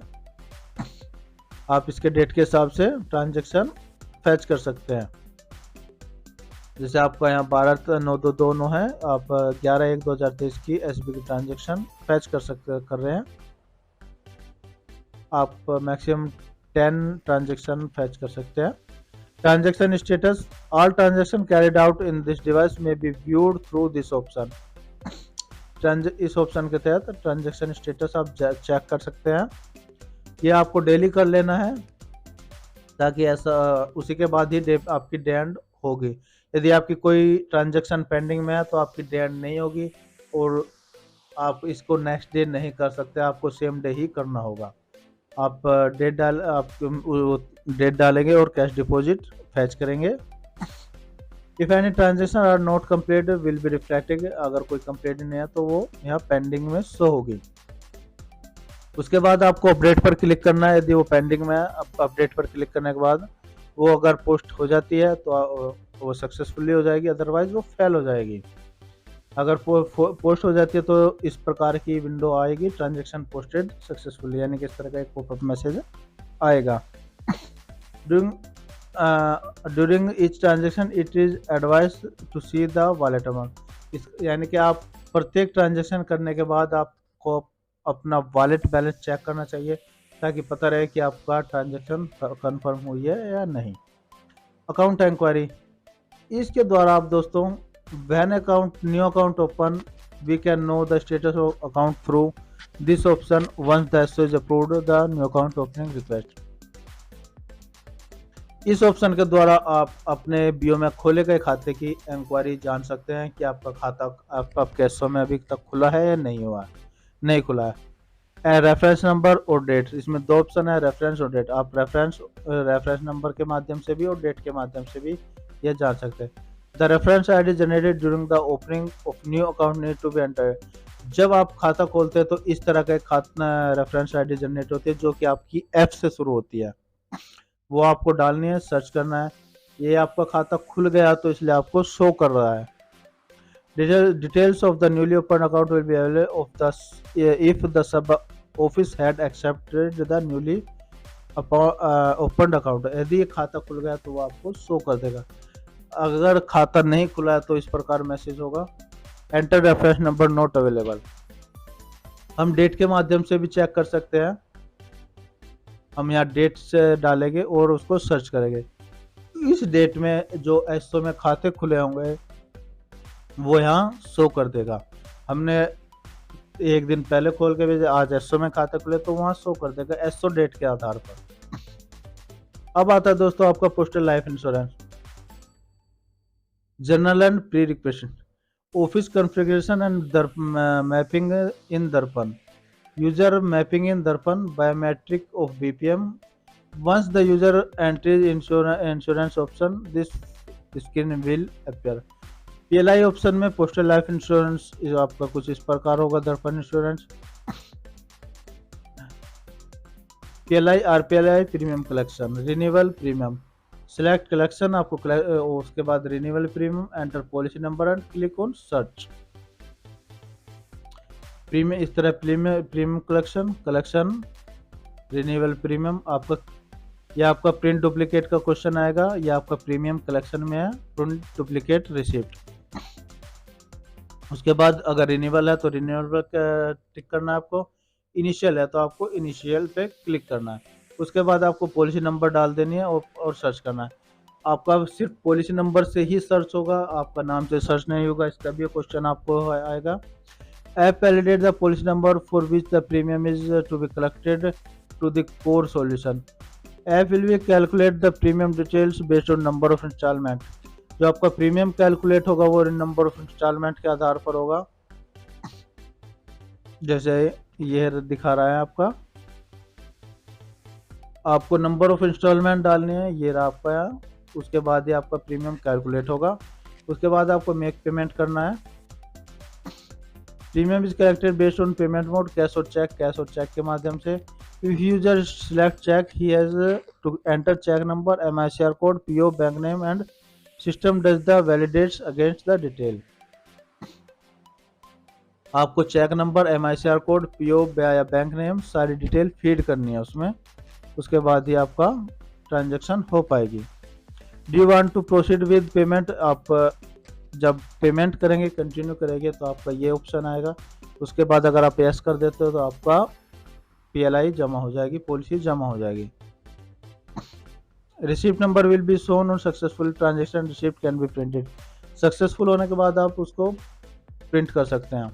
आप इसके डेट के हिसाब से ट्रांजेक्शन फैच कर सकते हैं। जैसे आपका यहाँ 12/9/2009 है, आप 11/1/2023 की एसबी की ट्रांजेक्शन फैच कर रहे हैं। आप मैक्सिमम 10 ट्रांजेक्शन फैच कर सकते हैं। Transaction status, all transaction carried out in this device may be viewed through this option. इस ऑप्शन के तहत ट्रांजेक्शन स्टेटस आप चेक कर सकते हैं। ये आपको डेली कर लेना है, ताकि ऐसा उसी के बाद ही आपकी डेंड होगी। यदि आपकी कोई ट्रांजेक्शन पेंडिंग में है तो आपकी डेंड नहीं होगी और आप इसको नेक्स्ट डे नहीं कर सकते, आपको सेम डे ही करना होगा। आप डेट डालेंगे और कैश डिपॉजिट फैच करेंगे। If any transaction are not complete will be reflected, अगर कोई कंप्लीट नहीं है तो वो यहाँ पेंडिंग में शो होगी। उसके बाद आपको अपडेट पर क्लिक करना है। यदि वो पेंडिंग में है, अपडेट पर क्लिक करने के बाद वो अगर पोस्ट हो जाती है तो वो सक्सेसफुली हो जाएगी, अदरवाइज वो फेल हो जाएगी। अगर पोस्ट हो जाती है तो इस प्रकार की विंडो आएगी, ट्रांजेक्शन पोस्टेड सक्सेसफुली, यानी कि इस तरह का एक पॉपअप मैसेज आएगा। During each transaction it is advice to see the wallet amount, यानी कि आप प्रत्येक ट्रांजेक्शन करने के बाद आपको अपना वॉलेट बैलेंस चेक करना चाहिए, ताकि पता रहे कि आपका ट्रांजेक्शन कंफर्म हुई है या नहीं। अकाउंट इंक्वायरी, इसके द्वारा आप दोस्तों when account new account open we can know the status of account through this option once the SO is approved the new account opening request. इस ऑप्शन के द्वारा आप अपने बीओ में खोले गए खाते की इंक्वायरी जान सकते हैं कि आपका खाता आपके एसओ में अभी तक खुला है या नहीं खुला है। रेफरेंस नंबर और डेट, इसमें दो ऑप्शन है, रेफरेंस और डेट। आप रेफरेंस नंबर के माध्यम से भी और डेट के माध्यम से भी ये जान सकते हैं। The reference ID generated during the opening of new account need to be entered. जब आप खाता खोलते हैं तो इस तरह का खाता रेफरेंस आईडी जनरेट होती है, जो कि आपकी एफ से शुरू होती है, वो आपको डालनी है, सर्च करना है। ये आपका खाता खुल गया तो इसलिए आपको शो कर रहा है। Details of the newly opened account will be available if the sub office had accepted the newly opened account। यदि खाता खुल गया तो वो आपको शो कर देगा। अगर खाता नहीं खुला है तो इस प्रकार मैसेज होगा, enter reference number not available. हम डेट के माध्यम से भी चेक कर सकते हैं। हम यहाँ डेट से डालेंगे और उसको सर्च करेंगे। इस डेट में जो एसओ में खाते खुले होंगे वो यहाँ शो कर देगा। हमने एक दिन पहले खोल के भेजे, आज एसओ में खाते खुले तो वहाँ शो कर देगा एसओ डेट के आधार पर। अब आता है दोस्तों आपका postal life insurance, general and pre request, office configuration and mapping in Darpan, user mapping in Darpan, biometric of BPM. Once the user entries insurance option this screen will appear. PLI option में postal life insurance आपका कुछ इस प्रकार होगा, Darpan insurance. PLI RPLI premium collection, renewal premium, select collection, आपको उसके बाद renewal premium, enter policy number and click on search. Premium, इस तरह प्रीमियम कलेक्शन रिन्यूअल प्रीमियम आपका ये आपका प्रिंट डुप्लीकेट का क्वेश्चन आएगा। ये आपका प्रीमियम कलेक्शन में है, प्रिंट डुप्लीकेट रिसिप्ट। उसके बाद अगर रिन्यूअल है तो रिन्यूअल पर टिक करना है आपको। इनिशियल है तो आपको इनिशियल पे क्लिक करना है। उसके बाद आपको पॉलिसी नंबर डाल देनी है और सर्च करना है। आपका सिर्फ पॉलिसी नंबर से ही सर्च होगा, आपका नाम से सर्च नहीं होगा। इसका भी क्वेश्चन आपको आएगा। App validate the policy number for which the premium is to be collected to the core solution. App will be calculate the premium details based on number of installment. जो आपका premium calculate होगा वो number of instalment के आधार पर होगा। जैसे ये दिखा रहा है आपको नंबर ऑफ इंस्टॉलमेंट डालनी है, ये रहा आपका। उसके बाद ही आपका प्रीमियम कैलकुलेट होगा। उसके बाद आपको मेक पेमेंट करना है। Premium is collected based on payment mode, cash और चेक। कैश और चेक के माध्यम से। If user select cheque he has to enter cheque number, MICR code, PO, bank name and system does the validates against the detail. आपको cheque number, MICR code, PO या bank name सारी detail feed करनी है उसमें। उसके बाद ही आपका transaction हो पाएगी। Do you want to proceed with payment. आप जब पेमेंट करेंगे, कंटिन्यू करेंगे तो आपका ये ऑप्शन आएगा। उसके बाद अगर आप यस कर देते हो तो आपका PLI जमा हो जाएगी, पॉलिसी जमा हो जाएगी। Receipt number will be shown on successful transaction, receipt can be printed. Successful होने के बाद आप उसको प्रिंट कर सकते हैं।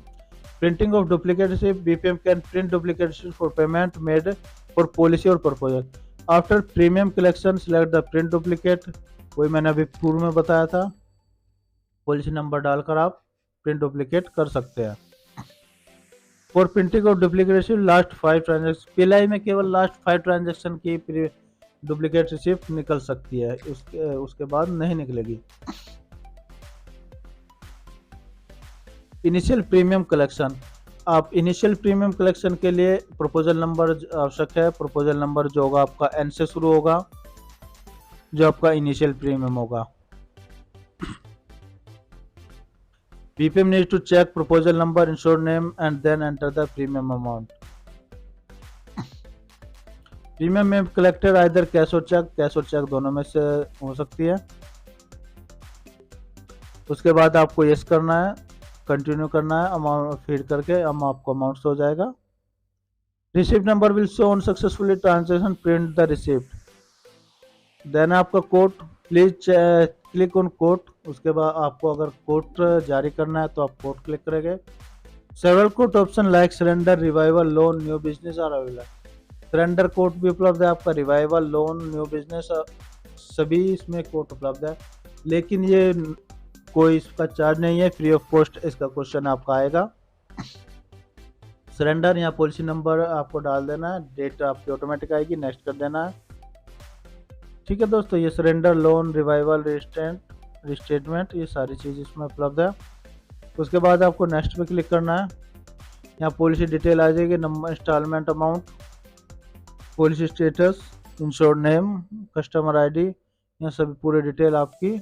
Printing of duplicate receipt, BPM can print duplicate receipt for payment made for policy और proposal. After premium collection select the print duplicate. वही मैंने अभी पूर्व में बताया था, पॉलिसी नंबर डालकर आप प्रिंट डुप्लीकेट कर सकते हैं। For printing of duplicate receipt last 5 transaction, PLI में केवल लास्ट 5 ट्रांजेक्शन की डुप्लीकेट रिसिप्ट निकल सकती है, उसके बाद नहीं निकलेगी। इनिशियल प्रीमियम कलेक्शन, आप इनिशियल प्रीमियम कलेक्शन के लिए प्रपोजल नंबर आवश्यक है। प्रपोजल नंबर जो होगा आपका N से शुरू होगा, जो आपका इनिशियल प्रीमियम होगा। BPM needs to check proposal number, insured name and then enter the premium amount. Premium में कलेक्टेड आइदर कैश और चेक दोनों में से हो सकती है। उसके बाद आपको यस करना है, कंटिन्यू करना है, अमाउंट फीड करके हम आपको अमाउंट हो जाएगा। Receipt number will show on successfully transaction, print the receipt. Then आपका code, please click on code. उसके बाद आपको अगर कोड जारी करना है तो आप कोड क्लिक करेंगे। Several code option like surrender, revival, loan, new business और अवेलेबल। सरेंडर कोड भी उपलब्ध है आपका, रिवाइवल, लोन, न्यू बिजनेस सभी इसमें कोड उपलब्ध है। लेकिन ये कोई इसका चार्ज नहीं है, फ्री ऑफ कॉस्ट इसका क्वेश्चन आपका आएगा। सरेंडर या पॉलिसी नंबर आपको डाल देना है, डेट आपकी ऑटोमेटिक आएगी, नेक्स्ट कर देना है। ठीक है दोस्तों, ये सरेंडर, लोन, रिवाइवल, रिस्टेटमेंट ये सारी चीज़ इसमें उपलब्ध है। उसके बाद आपको नेक्स्ट पे क्लिक करना है। यहाँ पॉलिसी डिटेल आ जाएगी, number, installment amount, policy status, insured name, customer ID, यहाँ सभी पूरी डिटेल आपकी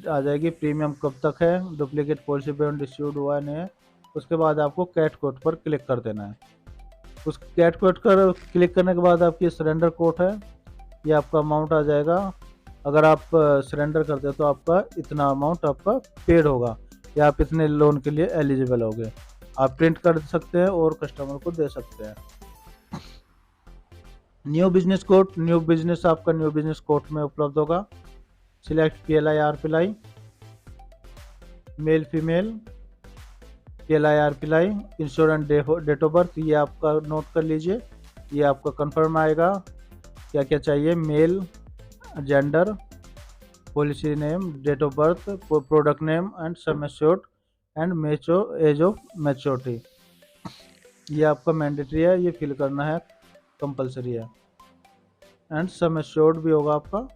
आ जाएगी। प्रीमियम कब तक है, डुप्लीकेट पॉलिसी पेमेंट इश्यूड हुआ नहीं है। उसके बाद आपको कैट कोड पर क्लिक कर देना है। उस कैट कोड पर क्लिक करने के बाद आपकी सरेंडर कोड है, ये आपका अमाउंट आ जाएगा। अगर आप सरेंडर करते हो तो आपका इतना अमाउंट आपका पेड होगा या आप इतने लोन के लिए एलिजिबल होगे। आप प्रिंट कर सकते हैं और कस्टमर को दे सकते हैं। New business code, new business आपका न्यू बिजनेस कोड में उपलब्ध होगा। Select PLI RPLI, male female, PLI RPLI, insurance, date of birth, ये आपका नोट कर लीजिए। ये आपका कंफर्म आएगा, क्या क्या चाहिए, male, gender, policy name, date of birth, product name and sum assured and age of maturity. ये आपका मैंडेटरी है, ये फिल करना है, कंपलसरी है। एंड सम एश्योर्ड भी होगा आपका।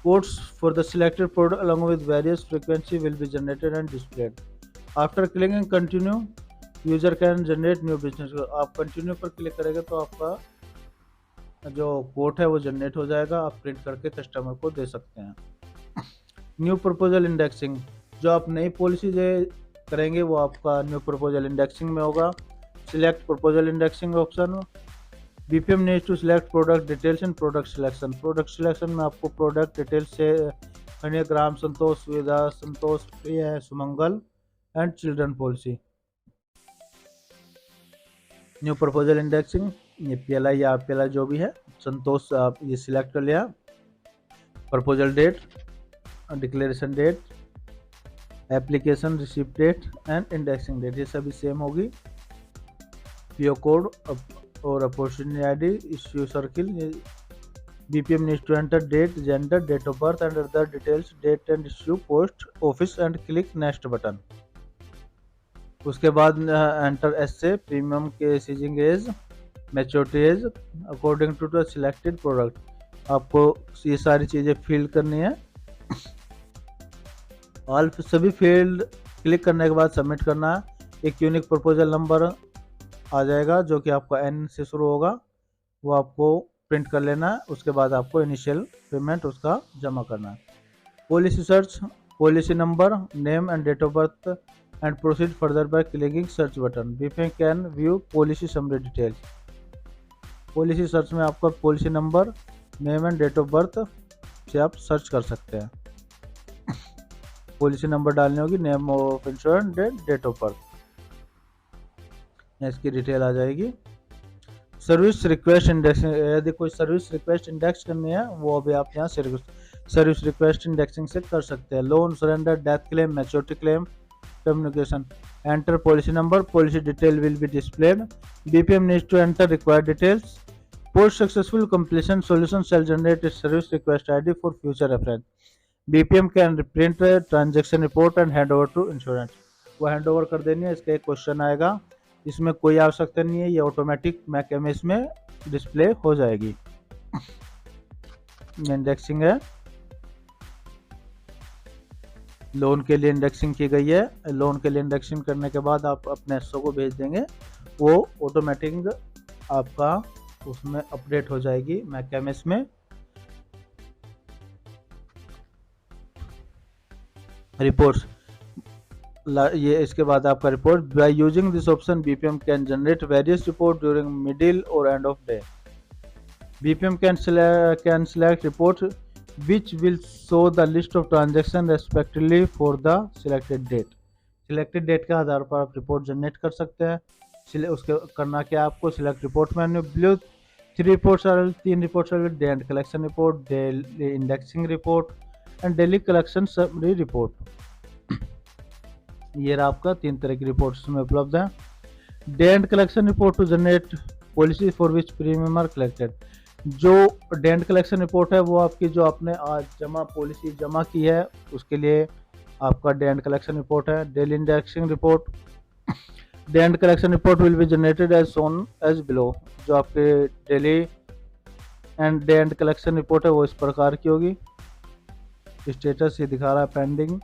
Quotes for the selected product along with various frequency will be generated and displayed. After clicking continue, user can generate new business. आप continue पर क्लिक करेंगे तो आपका जो कोड है वो जनरेट हो जाएगा, आप प्रिंट करके कस्टमर को दे सकते हैं। न्यू प्रपोजल इंडेक्सिंग, जो आप नई पॉलिसी करेंगे वो आपका न्यू प्रपोजल इंडेक्सिंग में होगा। select proposal indexing option. BPM needs to select product details and product selection. Product selection में आपको product details से खनियाग्राम, संतोष Suvidha, Santosh Priya, Sumangal and children policy. New proposal indexing, ये PLI या PLI जो भी है, संतोष आप ये सिलेक्ट कर लिया. Proposal date, declaration date, application receipt date and indexing date, ये सभी सेम होगी. PO कोड और opportunity ID, issue circle. BPM needs to enter date, gender, date of birth and other details, date and issue, post office and click next button. उसके बाद enter SA, premium के ceasing age, maturity age according to the selected product. आपको ये सारी चीज़ें fill करनी है. All सभी फील्ड क्लिक करने के बाद सबमिट करना है. एक यूनिक प्रपोजल नंबर आ जाएगा जो कि आपका N से शुरू होगा, वो आपको प्रिंट कर लेना है. उसके बाद आपको इनिशियल पेमेंट उसका जमा करना है. Policy search, policy number, name and date of birth and proceed further by clicking search button. BPM can view policy summary details. Policy search में आपका policy number, name and date of birth से आप search कर सकते हैं. Policy number डालनी होगी, name of insurance, date of birth, इसकी डिटेल आ जाएगी. सर्विस रिक्वेस्ट इंडेक्सिंग, यदि कोई सर्विस रिक्वेस्ट इंडेक्स करनी है वो अभी आप यहाँ सर्विस रिक्वेस्ट इंडेक्सिंग से कर सकते हैं. Loan, surrender, death claim, maturity claim, communication. Enter policy number, policy detail will be displayed. BPM needs to enter required details. Post successful completion solution shall generate service request ID for future reference. BPM can print transaction report and hand over to insurance. वो hand over कर देनी है. इसका एक question आएगा, इसमें कोई आवश्यकता नहीं है, ये ऑटोमेटिक मैकेमेस में डिस्प्ले हो जाएगी. इंडेक्सिंग है, लोन के लिए इंडेक्सिंग की गई है. लोन के लिए इंडेक्सिंग करने के बाद आप अपने SO को भेज देंगे, वो ऑटोमेटिक आपका उसमें अपडेट हो जाएगी मैकेमेस में. रिपोर्ट्स, ये इसके बाद आपका report. By using this option BPM can generate various report during middle और end of day. BPM can select report which will show the list of transaction respectively for the selected date. Selected date के आधार पर आप report generate कर सकते हैं. उसके करना क्या आपको, select report menu. Blue 3 reports are, 3 reports are, day end collection report, daily indexing report and daily collection summary report. ये रहा आपका 3 तरह की रिपोर्ट्स में उपलब्ध है. Day end collection report to generate policy for which premium are collected. जो day end collection report है वो आपकी जो आपने आज पॉलिसी जमा की है उसके लिए आपका डे एंड कलेक्शन रिपोर्ट है. Daily indexing report, day end collection report will be generated as soon as below. जो आपके daily and day end collection report है वो इस प्रकार की होगी. स्टेटस ये दिखा रहा है पेंडिंग,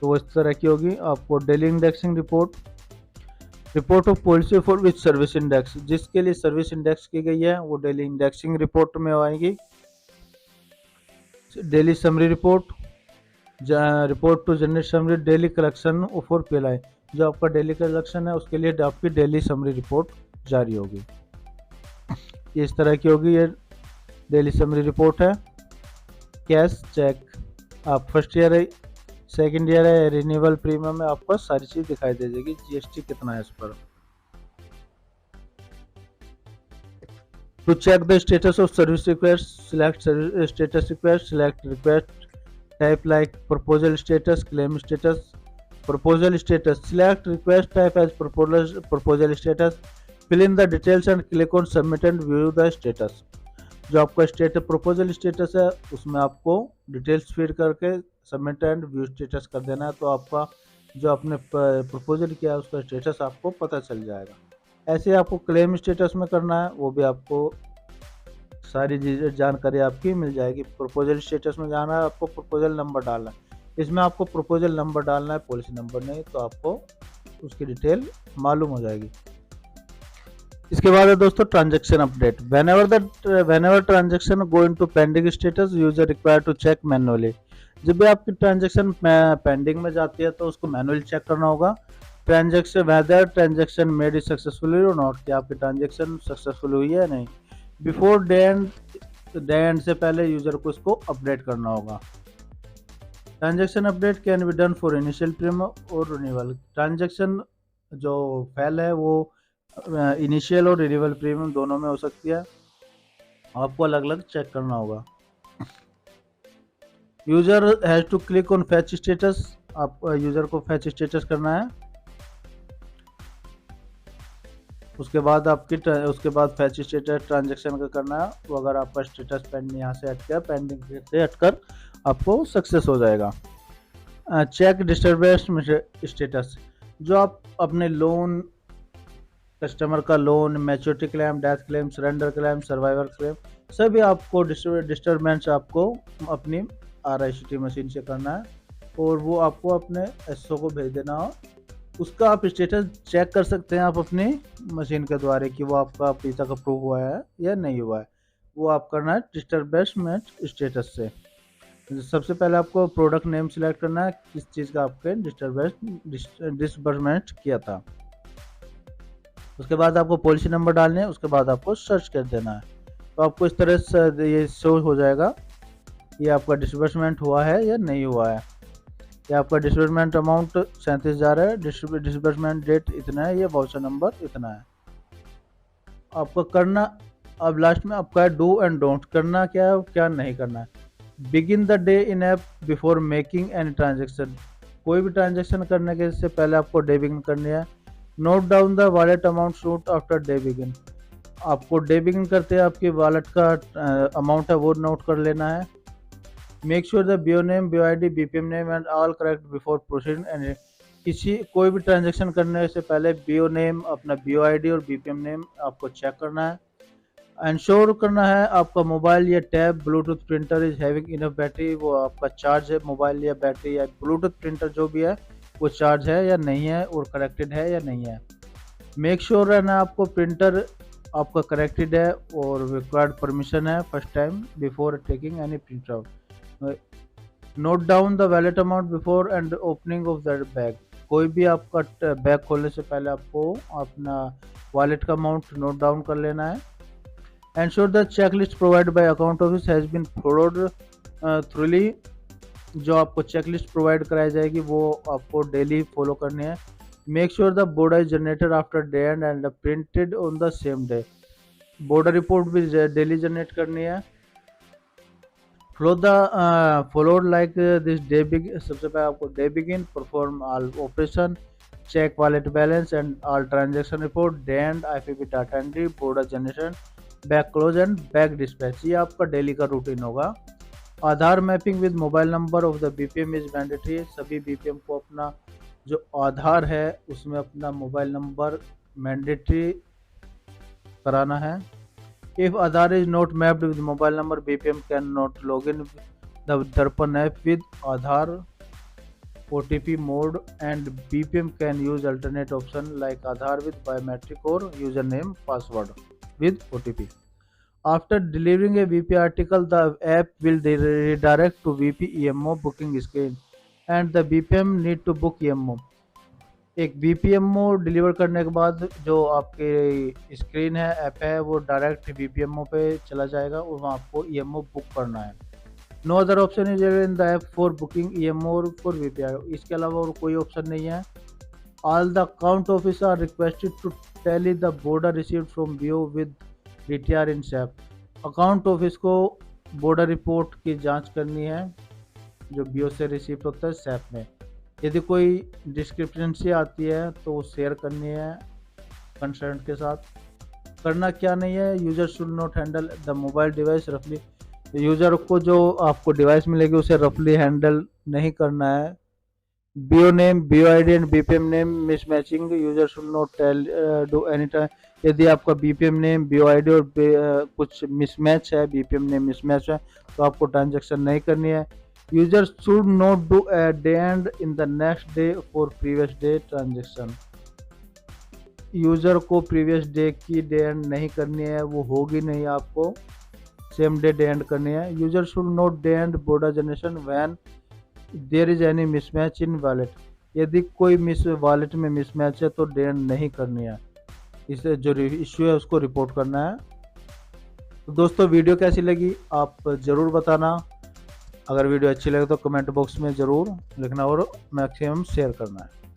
तो वो इस तरह की होगी. आपको daily indexing report, report of policy for which service index, जिसके लिए सर्विस इंडेक्स की गई है वो डेली इंडेक्सिंग रिपोर्ट में आएगी. Daily summary report, report to generate summary daily collection for PLI. जो आपका डेली कलेक्शन है उसके लिए आपकी डेली समरी रिपोर्ट जारी होगी. ये इस तरह की होगी. ये डेली समरी रिपोर्ट है. कैश चेक, आप फर्स्ट ईयर है, सेकेंड ईयर है, रिन्यूअल प्रीमियम है, आपको सारी चीज दिखाई दे जाएगी. GST कितना है इस पर. To check the status of service request, select status request, select request type like proposal status, claim status. Proposal status, select request type as proposal status, fill in the details and click on submit and view the status. जो आपका status proposal status है उसमें आपको details feed करके submit and view status कर देना है, तो आपका जो आपने प्रपोजल किया है उसका स्टेटस आपको पता चल जाएगा. ऐसे आपको क्लेम स्टेटस में करना है, वो भी आपको सारी जानकारी आपकी मिल जाएगी. प्रपोजल स्टेटस में जाना है, आपको प्रपोजल नंबर डालना है. इसमें आपको प्रपोजल नंबर डालना है, पॉलिसी नंबर नहीं, तो आपको उसकी डिटेल मालूम हो जाएगी. इसके बाद है दोस्तों transaction update. whenever transaction go into pending status, user require to check manually. जब भी आपकी ट्रांजैक्शन पेंडिंग में जाती है तो उसको मैनुअली चेक करना होगा. Transaction whether transaction made is successfully और नॉट, कि आपकी ट्रांजेक्शन सक्सेसफुल हुई है या नहीं। बिफोर डे एंड से पहले यूजर को इसको अपडेट करना होगा। Transaction update can be done for initial premium और रिन्यूअल। ट्रांजेक्शन जो फेल है वो इनिशियल और रिन्यूअल प्रीमियम दोनों में हो सकती है, आपको अलग अलग चेक करना होगा। User has to click on fetch status, आप यूजर को फैच स्टेटस करना है। उसके बाद फैच स्टेटस ट्रांजेक्शन का करना है, तो अगर आपका स्टेटस पेंडिंग यहाँ से हट गया, पेंडिंग से हटकर आपको सक्सेस हो जाएगा। चेक डिस्टर्बेंस स्टेटस, जो आप अपने लोन, कस्टमर का loan, maturity claim, death claim, surrender claim, survivor claim, सभी आपको डिस्टर्बेंस आपको अपनी RICT मशीन से करना है, और वो आपको अपने SO को भेज देना हो। उसका आप स्टेटस चेक कर सकते हैं आप अपनी मशीन के द्वारा कि वो आपका अभी तक अप्रूव हुआ है या नहीं हुआ है। वो आप करना है डिस्टर्बेंसमेंट स्टेटस से। सबसे पहले आपको प्रोडक्ट नेम सिलेक्ट करना है, किस चीज़ का आपके डिस्बर्समेंट किया था। उसके बाद आपको पॉलिसी नंबर डालने हैं, उसके बाद आपको सर्च कर देना है, तो आपको इस तरह से ये शो हो जाएगा ये आपका डिस्बर्समेंट हुआ है या नहीं हुआ है। कि आपका डिस्बर्समेंट अमाउंट 37,000 है, डिस्बर्समेंट डेट इतना है, ये वाउचर नंबर इतना है। आपको करना अब लास्ट में आपका डू एंड डोंट, करना क्या है क्या नहीं करना है। Begin the day in app before making any transaction, कोई भी ट्रांजेक्शन करने के से पहले आपको डे बिगिन करनी है। Note down the wallet amount suit after day begin, आपको डे बिगिन करते हैं आपकी वॉलेट का अमाउंट है वो नोट कर लेना है। Make sure the BO name, BOID, BPM name and all correct before proceeding and, कोई भी ट्रांजेक्शन करने से पहले BO नेम, अपना BOID और BPM नेम आपको चेक करना है। इंश्योर करना है आपका मोबाइल या tab Bluetooth printer is having enough battery, वो आपका चार्ज है, मोबाइल या बैटरी या ब्लूटूथ प्रिंटर जो भी है वो चार्ज है या नहीं है और कनेक्टेड है या नहीं है। मेक श्योर रहना आपको प्रिंटर आपका कनेक्टेड है और रिक्वायर्ड परमिशन है first time before taking any print out. Note down the wallet amount before and opening of the bag, कोई भी आपका बैग खोलने से पहले आपको अपना वॉलेट का अमाउंट नोट डाउन कर लेना है। Ensure the checklist provide by account office has been followed thoroughly, जो आपको चेकलिस्ट प्रोवाइड कराई जाएगी वो आपको डेली फॉलो करनी है। Make sure the border is generated after day and printed on the same day, border report भी daily generate करनी है। Followed like this day begin, सबसे पहले आपको day begin, perform all operation, check wallet balance and all transaction report, day and IPP data entry, border generation, back close and back dispatch, ये आपका daily का routine होगा। आधार mapping with mobile number of the BPM is mandatory, सभी BPM को अपना जो आधार है उसमें अपना मोबाइल नंबर मैंडेटरी कराना है। If Aadhaar is not mapped with mobile number, BPM cannot log in the Darpan app with Aadhaar OTP mode, and BPM can use alternate option like Aadhaar with biometric or username password with OTP. After delivering a VP article, the app will redirect to VP EMO booking screen, and the BPM need to book EMO. एक BPMO deliver करने के बाद जो आपके screen है app है वो direct BPMO पे चला जाएगा और वहाँ आपको EMO बुक करना है। No other option is in the app for booking EMO और फॉर VPI, इसके अलावा और कोई ऑप्शन नहीं है। All the account officer are requested to tally the border received from BO with DTR in SAP, account office को border report की जाँच करनी है जो BO से रिसीव होता है SAP में। यदि कोई डिस्क्रिप्शनसी आती है तो वो शेयर करनी है कंसर्न के साथ। करना क्या नहीं है, user should not handle the mobile device रफली, यूजर को जो आपको डिवाइस मिलेगी उसे रफली हैंडल नहीं करना है। BO name, BOID and BPM name mismatching, user should not do any time, यदि आपका BPM नेम, BOID और कुछ मिसमैच है, BPM नेम मिसमैच है तो आपको ट्रांजेक्शन नहीं करनी है। User should not do a day end in the next day for previous day transaction, user को प्रीवियस डे की डे एंड नहीं करनी है, वो होगी नहीं, आपको सेम डे एंड करनी है। User should not day end border generation when there is any mismatch in wallet, यदि कोई मिस वॉलेट में मिसमैच है तो डेट नहीं करनी है, इसे जो इश्यू है उसको रिपोर्ट करना है। तो दोस्तों वीडियो कैसी लगी आप ज़रूर बताना। अगर वीडियो अच्छी लगे तो कमेंट बॉक्स में ज़रूर लिखना और मैक्सिमम शेयर करना है।